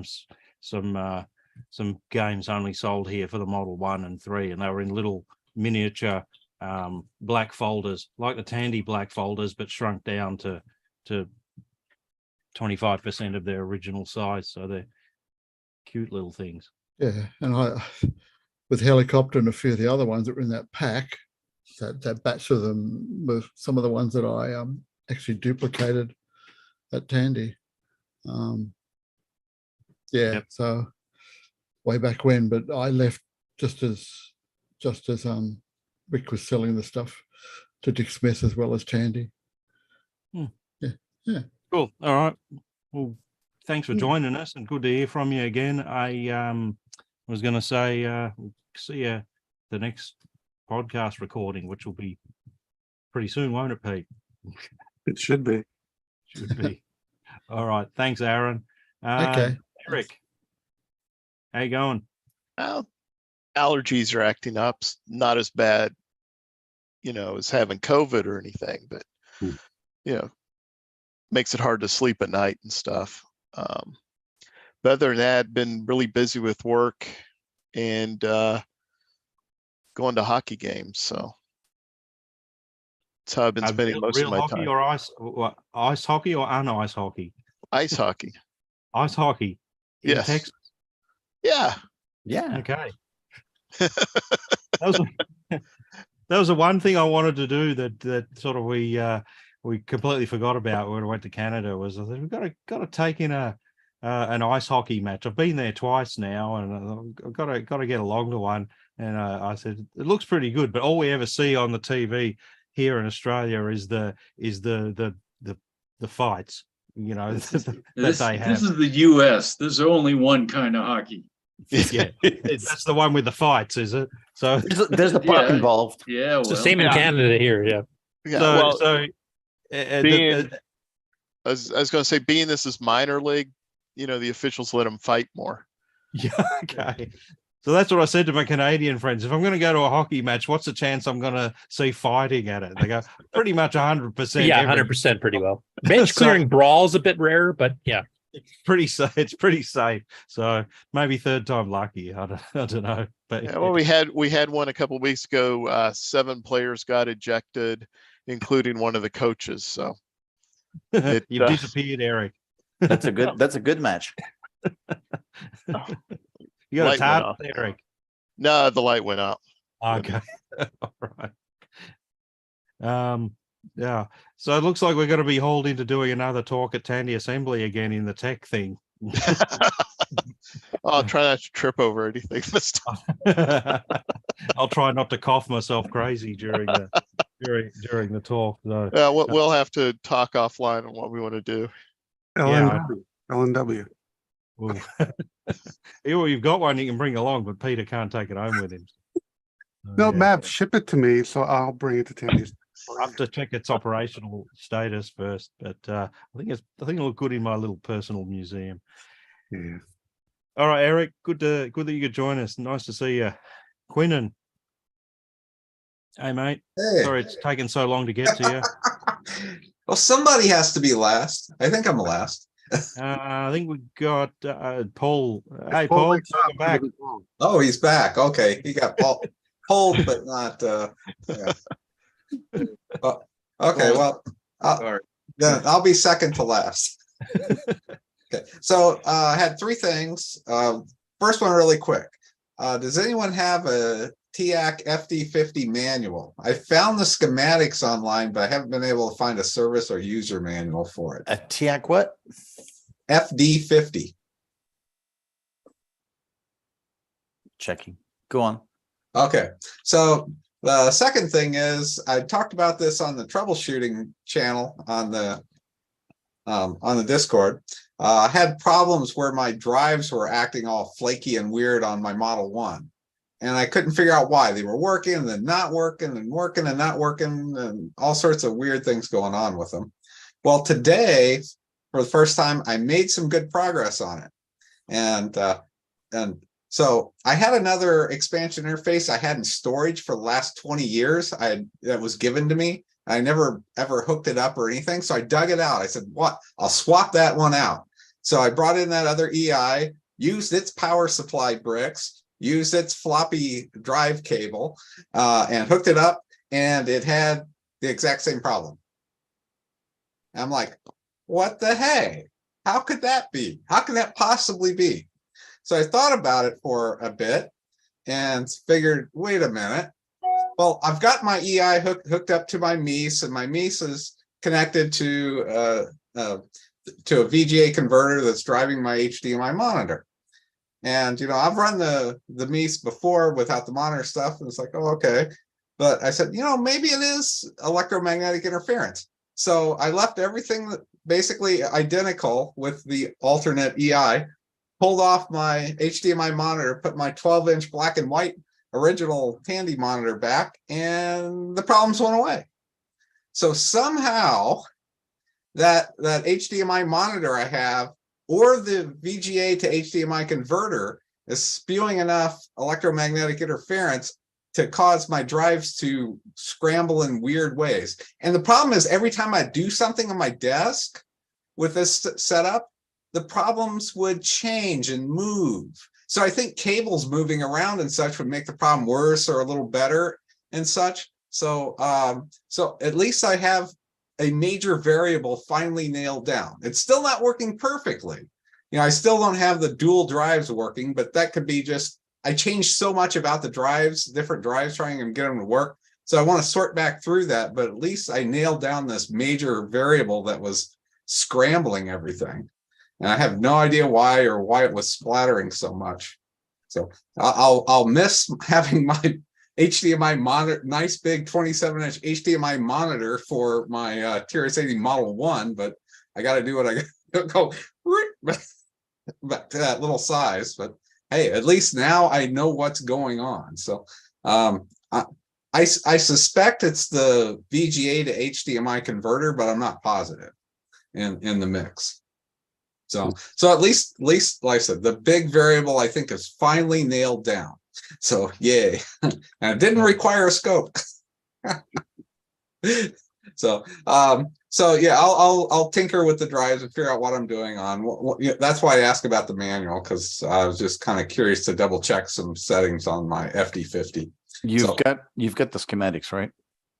some games only sold here for the Model 1 and 3, and they were in little miniature black folders, like the Tandy black folders, but shrunk down to 25% of their original size. So they're cute little things. Yeah, and with Helicopter and a few of the other ones that were in that pack, that batch of them were some of the ones that I actually duplicated at Tandy. So way back when, but I left just as Rick was selling the stuff to Dick Smith as well as Tandy. Yeah. Cool. All right. Well, thanks for joining us, and good to hear from you again. I was going to say, we'll see you the next podcast recording, which will be pretty soon, won't it, Pete? It should be. Should be. All right. Thanks, Aaron. Okay. Eric, how you going? Well, allergies are acting up. Not as bad, as having COVID or anything, but makes it hard to sleep at night and stuff. But other than that, been really busy with work and going to hockey games. So that's how I've been spending most of real my hockey time. or ice hockey or un-ice hockey? Ice hockey. Ice hockey. In Yes. Texas. Yeah. Yeah. Okay. that was the one thing I wanted to do that sort of we completely forgot about when we went to Canada. Was I said, we've got to take in an ice hockey match. I've been there twice now, and I've got to get along to one. And I said it looks pretty good, but all we ever see on the TV here in Australia is the fights. That they have. This is the U.S. There's only one kind of hockey. Yeah, that's the one with the fights, is it? So there's the puck involved. Yeah, It's the same in Canada here. Yeah. I was going to say, being this is minor league, the officials let them fight more. Yeah. Okay. So that's what I said to my Canadian friends. If I'm going to go to a hockey match, what's the chance I'm going to see fighting at it? They go, pretty much 100%. Yeah, 100% pretty well. Bench clearing brawls a bit rare, but yeah. It's pretty safe. It's pretty safe. So maybe third time lucky. I don't know. But yeah, well, we had one a couple of weeks ago. 7 players got ejected, including one of the coaches. So you've disappeared, Eric. That's a good match. You got a target, Eric? No, the light went out. Okay. All right. Yeah. So it looks like we're going to be hauled into doing another talk at Tandy Assembly again in the tech thing. I'll try not to trip over anything this time. I'll try not to cough myself crazy during the talk. So. We'll have to talk offline on what we want to do. LNW. You've got one you can bring along, but Peter can't take it home with him. No, Mav, ship it to me, so I'll bring it to Tandy's. I'll have to check its operational status first, but I think it'll look good in my little personal museum. Yeah. All right, Eric. Good that you could join us. Nice to see you, Quinnan. Hey, mate. Hey. Sorry it's taken so long to get to you. Well, somebody has to be last. I think I'm the last. I think we got Paul. Hey, Paul, welcome back. Oh, he's back. Okay, he got pulled, but not. Yeah. Okay, well, I'll be second to last. Okay, so I had 3 things. First one, really quick. Does anyone have a TIAC FD50 manual? I found the schematics online, but I haven't been able to find a service or user manual for it. A TIAC what? FD50. Checking. Go on. Okay, so the second thing is I talked about this on the troubleshooting channel on the Discord. I had problems where my drives were acting all flaky and weird on my Model 1. And I couldn't figure out why. They were working and then not working and working and not working and all sorts of weird things going on with them. Well, today, for the first time, I made some good progress on it. And so I had another expansion interface I had in storage for the last 20 years. That was given to me. I never ever hooked it up or anything. So I dug it out. I said, what? I'll swap that one out. So I brought in that other EI, used its power supply bricks, used its floppy drive cable, and hooked it up, and it had the exact same problem. I'm like, what the heck? How could that be? How can that possibly be? So I thought about it for a bit and figured, wait a minute. Well, I've got my EI hooked up to my MEAS, and my MEAS is connected to a VGA converter that's driving my HDMI monitor. And, I've run the MEAS before without the monitor stuff, and it's like, oh, okay. But I said, maybe it is electromagnetic interference. So I left everything basically identical with the alternate EI, pulled off my HDMI monitor, put my 12-inch black and white original Tandy monitor back and the problems went away. So somehow that HDMI monitor I have, or the VGA to HDMI converter, is spewing enough electromagnetic interference to cause my drives to scramble in weird ways. And the problem is, every time I do something on my desk with this setup, the problems would change and move. So I think cables moving around and such would make the problem worse or a little better and such. So, so at least I have a major variable finally nailed down. It's still not working perfectly. You know, I still don't have the dual drives working, but that could be just, I changed so much about the drives, different drives, trying to get them to work. So I want to sort back through that, but at least I nailed down this major variable that was scrambling everything. And I have no idea why it was splattering so much. So I'll miss having my HDMI monitor, nice big 27-inch HDMI monitor for my TRS-80 Model 1, but I got to do what I got to go back to that little size. But hey, at least now I know what's going on. So I suspect it's the VGA to HDMI converter, but I'm not positive in the mix. So at least like I said, the big variable I think is finally nailed down. So yay. And it didn't require a scope. So yeah, I'll tinker with the drives and figure out what I'm doing on. That's why I asked about the manual, because I was just kind of curious to double check some settings on my FD50. You've got the schematics, right?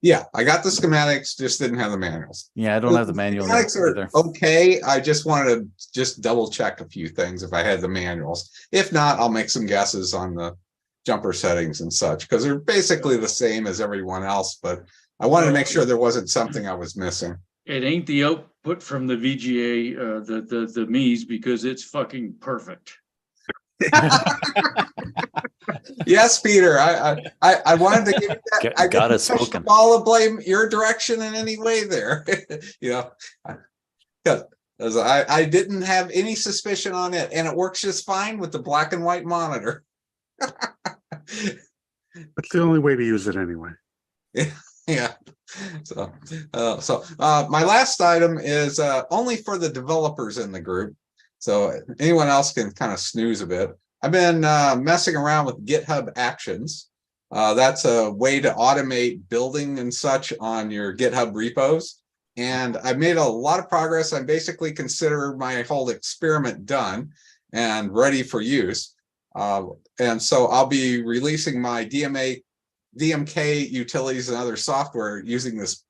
Yeah, I got the schematics, just didn't have the manuals. Yeah, I don't have the manual schematics either. Are okay. I just wanted to just double check a few things if I had the manuals. If not, I'll make some guesses on the jumper settings and such, because they're basically the same as everyone else, but I wanted to make sure there wasn't something I was missing. It ain't the output from the VGA, the Mies, because it's fucking perfect. Yes, Peter. I wanted to give you that. I got it didn't touch the spoken. ball of blame your direction in any way there. You know, because I didn't have any suspicion on it, and it works just fine with the black and white monitor. That's the only way to use it anyway. Yeah. So my last item is only for the developers in the group. So anyone else can kind of snooze a bit. I've been messing around with GitHub Actions. That's a way to automate building and such on your GitHub repos. And I've made a lot of progress. I basically consider my whole experiment done and ready for use. And so I'll be releasing my DMK utilities and other software using this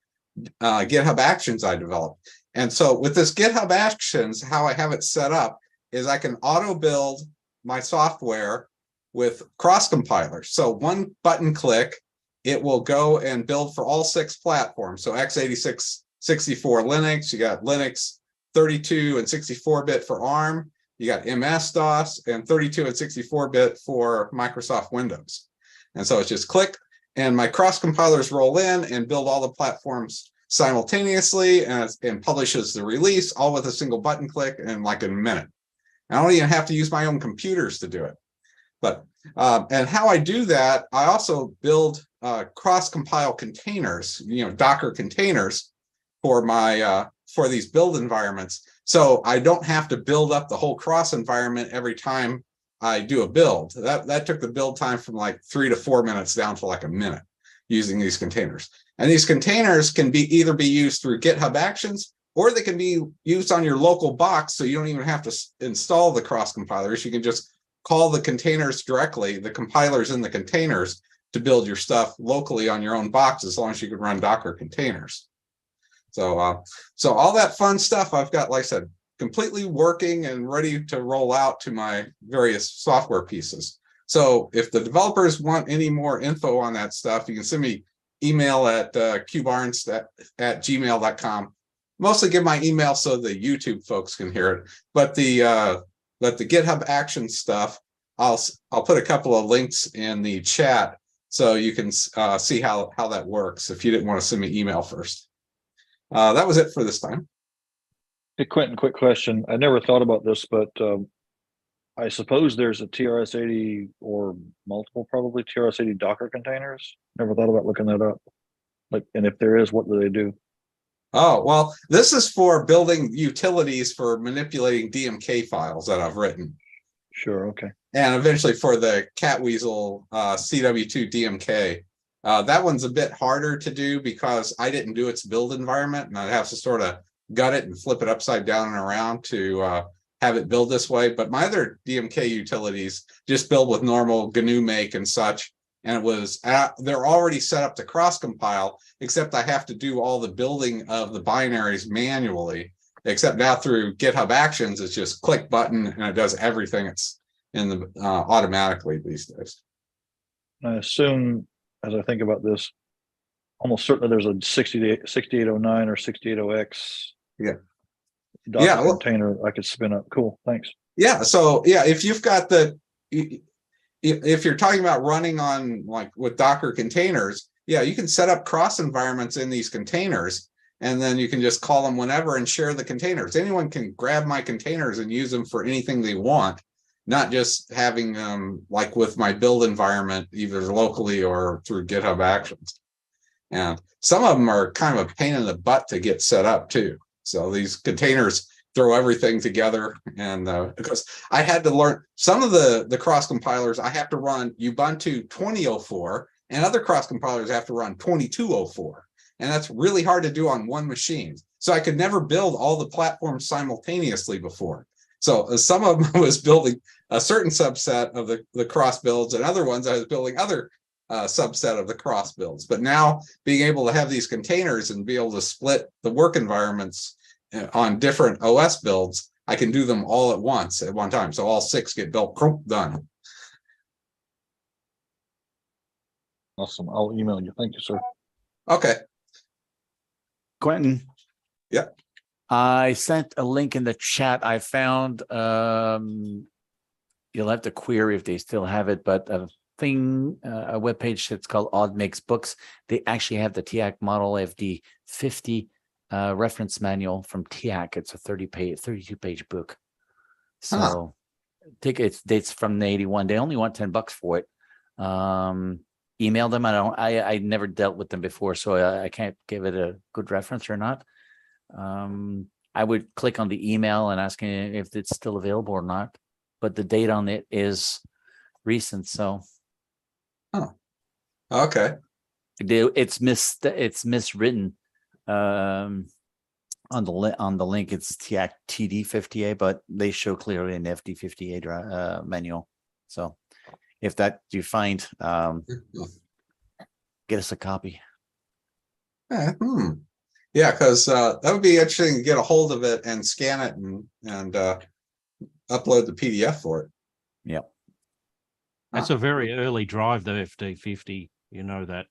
GitHub Actions I developed. And so with this GitHub Actions, how I have it set up is I can auto build my software with cross compilers. So one button click, it will go and build for all 6 platforms. So x86, 64 Linux, you got Linux 32 and 64-bit for ARM, you got MS-DOS and 32 and 64-bit for Microsoft Windows. And so it's just click, and my cross compilers roll in and build all the platforms simultaneously, and publishes the release all with a single button click in like a minute. I don't even have to use my own computers to do it. But and how I do that, I also build cross-compile containers, you know, Docker containers for my for these build environments. So I don't have to build up the whole cross environment every time I do a build. That took the build time from like 3 to 4 minutes down to like a minute using these containers. And these containers can be either be used through GitHub Actions, or they can be used on your local box, so you don't even have to install the cross compilers. You can just call the containers directly, the compilers in the containers, to build your stuff locally on your own box, as long as you can run Docker containers. So, so all that fun stuff I've got, like I said, completely working and ready to roll out to my various software pieces. So if the developers want any more info on that stuff, you can send me email at qbarnes@gmail.com. Mostly give my email so the YouTube folks can hear it. But the GitHub Action stuff, I'll put a couple of links in the chat so you can see how that works if you didn't want to send me email first. That was it for this time. Hey, Quentin, quick question. I never thought about this, but I suppose there's a TRS-80 or multiple probably TRS-80 Docker containers. Never thought about looking that up. Like, and if there is, what do they do? Oh, well, this is for building utilities for manipulating DMK files that I've written. Sure, okay. And eventually for the Catweasel CW2 DMK. That one's a bit harder to do because I didn't do its build environment, and I'd have to sort of gut it and flip it upside down and around to have it build this way. But my other DMK utilities just build with normal GNU make and such. And it was they're already set up to cross compile, except I have to do all the building of the binaries manually. Except now through GitHub Actions, it's just click button and it does everything. It's in the automatically these days. I assume, as I think about this, almost certainly there's a 6809 or 680X. Yeah. Docker container I could spin up. Cool. Thanks. Yeah. So yeah, if you've got the, if you're talking about running on like with Docker containers, yeah, you can set up cross environments in these containers, and then you can just call them whenever and share the containers. Anyone can grab my containers and use them for anything they want, not just having them like with my build environment, either locally or through GitHub Actions. And some of them are kind of a pain in the butt to get set up too. So these containers throw everything together, and because I had to learn some of the cross compilers, I have to run Ubuntu 2004, and other cross compilers have to run 2204, and that's really hard to do on one machine. So I could never build all the platforms simultaneously before. So some of them I was building a certain subset of the cross builds, and other ones I was building other subset of the cross builds. But now being able to have these containers and be able to split the work environments on different OS builds, I can do them all at once at one time. So all 6 get built, done. Awesome. I'll email you. Thank you, sir. Okay. Quentin. Yeah. I sent a link in the chat. I found you'll have to query if they still have it, but a webpage that's called Odd Mix Books. They actually have the TIAC Model FD 50 reference manual from TIAC. It's a 32-page book. So it's dates from the 81. They only want $10 for it. Email them. I never dealt with them before, so I can't give it a good reference or not. I would click on the email and ask if it's still available or not, but the date on it is recent. So okay, it's miswritten on the link. It's TIAC TD50A, but they show clearly an FD50A manual. So if that you find, get us a copy. Yeah, because that would be interesting to get a hold of it and scan it and upload the PDF for it. Yep. That's a very early drive, the FD50. You know that,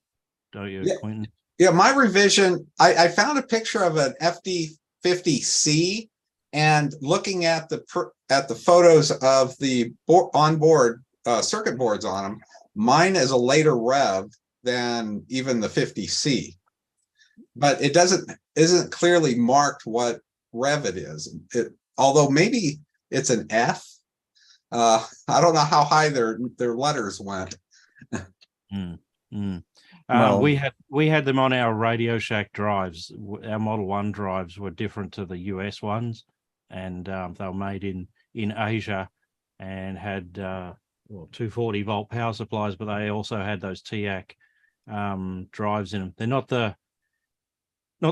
don't you, Quentin? Yeah, my revision, I found a picture of an FD50C, and looking at the photos of the onboard circuit boards on them, mine is a later rev than even the 50C. But it isn't clearly marked what rev it is. Although maybe it's an F. I don't know how high their letters went. We had them on our Radio Shack drives. Our Model 1 drives were different to the US ones, and they were made in Asia and had 240 volt power supplies, but they also had those TIAC drives in them. They're not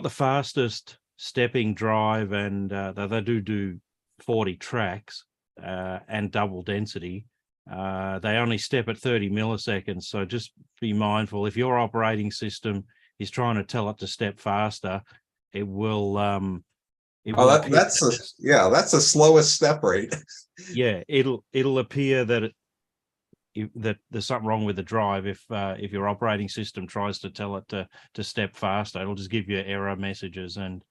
the fastest stepping drive, and they do 40 tracks and double density. They only step at 30 milliseconds, so just be mindful. If your operating system is trying to tell it to step faster, it will. That's the slowest step rate. Yeah, it'll appear that that there's something wrong with the drive if your operating system tries to tell it to step faster. It'll just give you error messages, and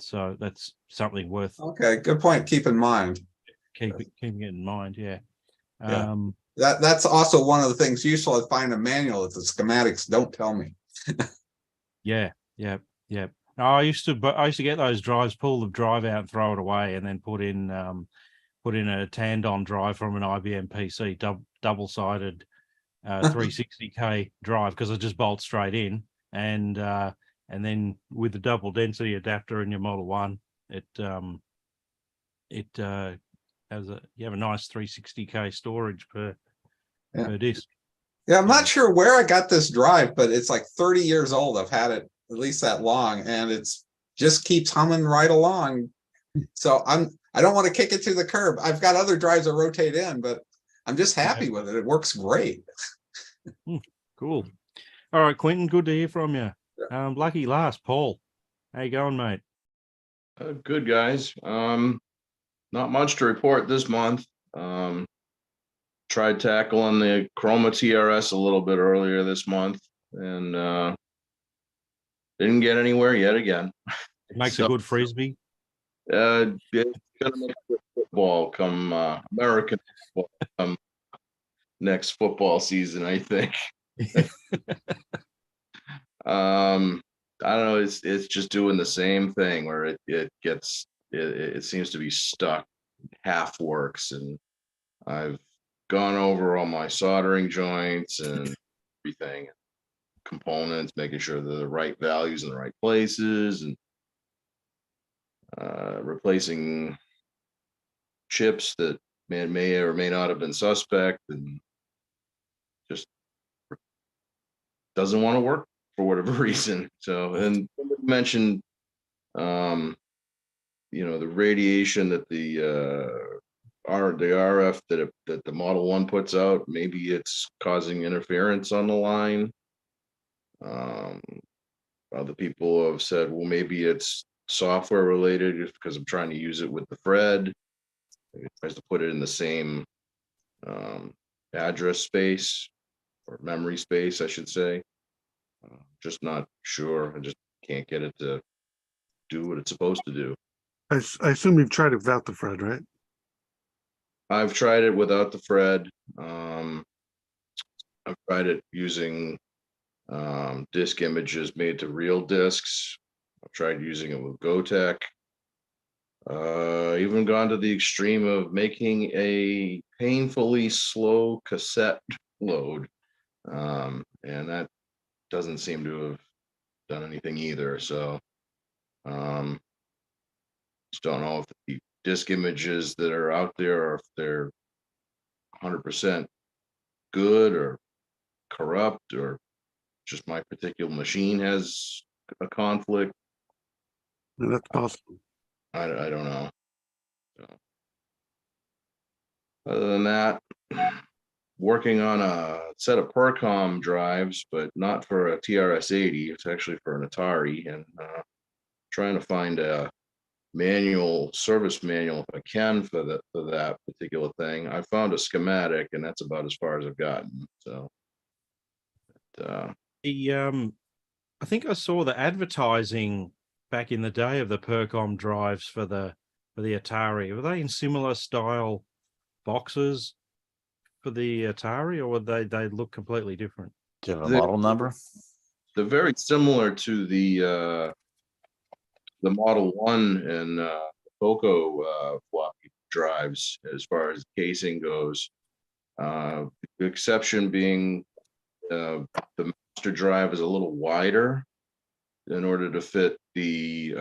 so that's something worth. Okay, good point. Keep in mind. Keeping it in mind, yeah. That's also one of the things useful. I find a manual that the schematics don't tell me. Yeah. No, I used to get those drives, pull the drive out and throw it away, and then put in put in a tandem drive from an IBM PC, double-sided 360K drive, because it just bolts straight in, and then with the double density adapter in your Model 1, it has you have a nice 360K storage per disc. Yeah, I'm not sure where I got this drive, but it's like 30 years old. I've had it at least that long, and it's just keeps humming right along. So I don't want to kick it to the curb. I've got other drives that rotate in, but I'm just happy with it. It works great. Cool. All right, Quentin, good to hear from you. Lucky last, Paul. How you going, mate? Good, guys. Not much to report this month. Tried tackling the Chroma TRS a little bit earlier this month, and didn't get anywhere yet again. It makes a good frisbee. It's gonna make good football come American football come next football season, I think. I don't know. It's just doing the same thing where it seems to be stuck, half works, and I've gone over all my soldering joints and everything, components, making sure they're the right values in the right places, and replacing chips that may or may not have been suspect, and just doesn't want to work for whatever reason. So, and somebody mentioned, the radiation that the RF that the Model 1 puts out, maybe it's causing interference on the line. Other people have said, well, maybe it's software related, just because I'm trying to use it with the Fred. It tries to put it in the same address space or memory space, I should say. Just not sure. I just can't get it to do what it's supposed to do. I assume you've tried it without the Fred, right? I've tried it without the Fred. I've tried it using disk images made to real disks. I've tried using it with GoTech. Even gone to the extreme of making a painfully slow cassette load. And that doesn't seem to have done anything either. So just don't know if the disk images that are out there, or if they're 100% good or corrupt, or just my particular machine has a conflict. That's possible. I don't know. So, other than that, working on a set of Percom drives, but not for a TRS-80. It's actually for an Atari, and trying to find a service manual if I can for that particular thing. I found a schematic, and that's about as far as I've gotten. So, I think I saw the advertising back in the day of the Percom drives for the Atari. Were they in similar style boxes for the Atari, or would they look completely different? Do you have a model number? They're very similar to the Model 1 and Coco floppy drives as far as casing goes. The exception being the master drive is a little wider in order to fit the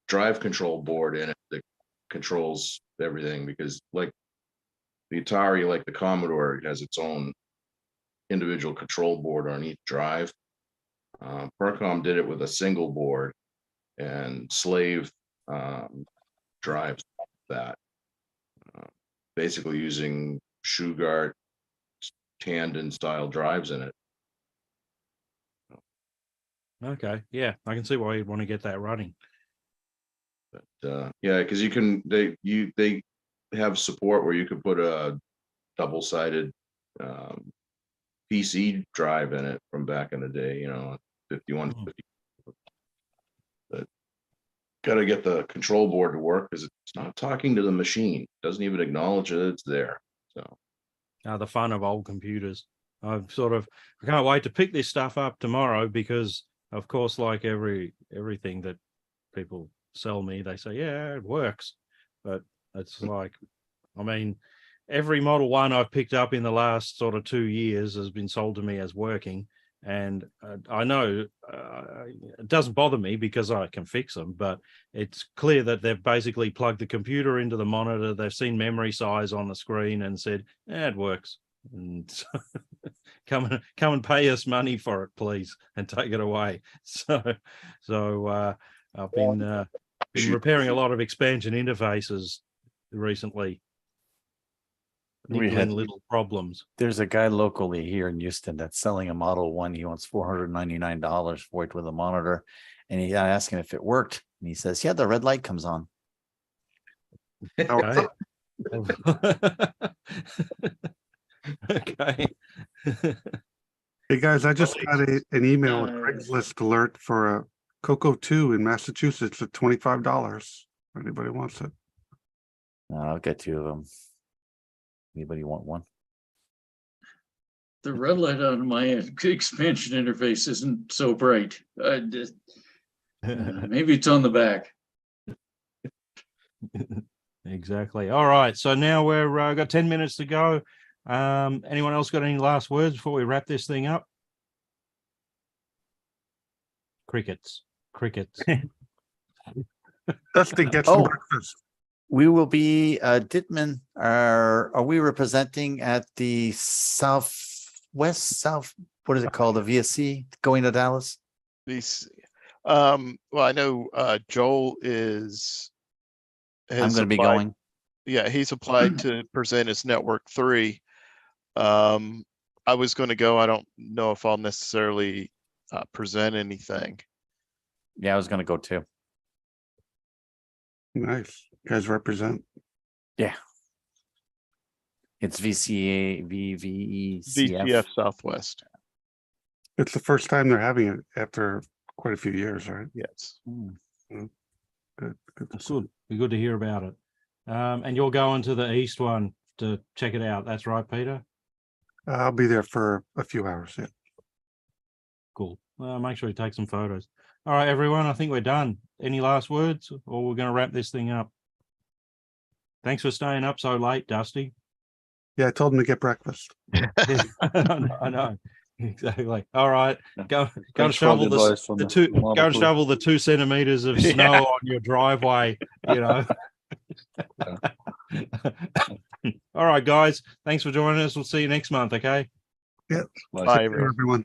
drive control board in it that controls everything, because like the Atari, like the Commodore, it has its own individual control board on each drive. Percom did it with a single board and slave drives that, basically using Shugart Tandon style drives in it. Okay, yeah, I can see why you'd want to get that running. But yeah, because they have support where you could put a double-sided PC drive in it from back in the day, 5150. But got to get the control board to work, because it's not talking to the machine. It doesn't even acknowledge that it's there. So The fun of old computers. I can't wait to pick this stuff up tomorrow, because of course, like everything that people sell me. They say, yeah, it works. But it's like, I mean, every Model 1 I've picked up in the last sort of 2 years has been sold to me as working. And I know it doesn't bother me because I can fix them, but it's clear that they've basically plugged the computer into the monitor. They've seen memory size on the screen and said, yeah, it works. And so come and pay us money for it, please, and take it away. So I've been repairing a lot of expansion interfaces recently. Niggling little problems. There's a guy locally here in Houston that's selling a Model 1. He wants $499 for it with a monitor. And I asked him if it worked. And he says, yeah, the red light comes on. Okay. Okay. Hey guys, I just got an email, a Craigslist alert for a Coco 2 in Massachusetts at $25. Anybody wants it? I'll get 2 of them. Anybody want one? The red light on my expansion interface isn't so bright. Maybe it's on the back. Exactly. All right. So now we're got 10 minutes to go. Anyone else got any last words before we wrap this thing up? Crickets. Dusty, get some breakfast. We will be Dittman. Are we representing at the South? What is it called? The VSC going to Dallas? VSC. Well, I know Joel has I'm going to be going. Yeah, he's applied to present his Network 3. I was going to go. I don't know if I'll necessarily present anything. Yeah, I was going to go too. Nice. You guys represent. Yeah. It's VCF VCF Southwest. It's the first time they're having it after quite a few years, right? Yes. Good. That's good. Be good to hear about it. And you're going to the East one to check it out. That's right, Peter? I'll be there for a few hours. Yeah. Cool. Make sure you take some photos. All right, everyone. I think we're done. Any last words, or we're going to wrap this thing up? Thanks for staying up so late, Dusty. Yeah, I told him to get breakfast. I know. Exactly. All right. Go and shovel the 2 centimeters of snow on your driveway, you know. All right, guys. Thanks for joining us. We'll see you next month, okay? Yeah. Bye, everyone.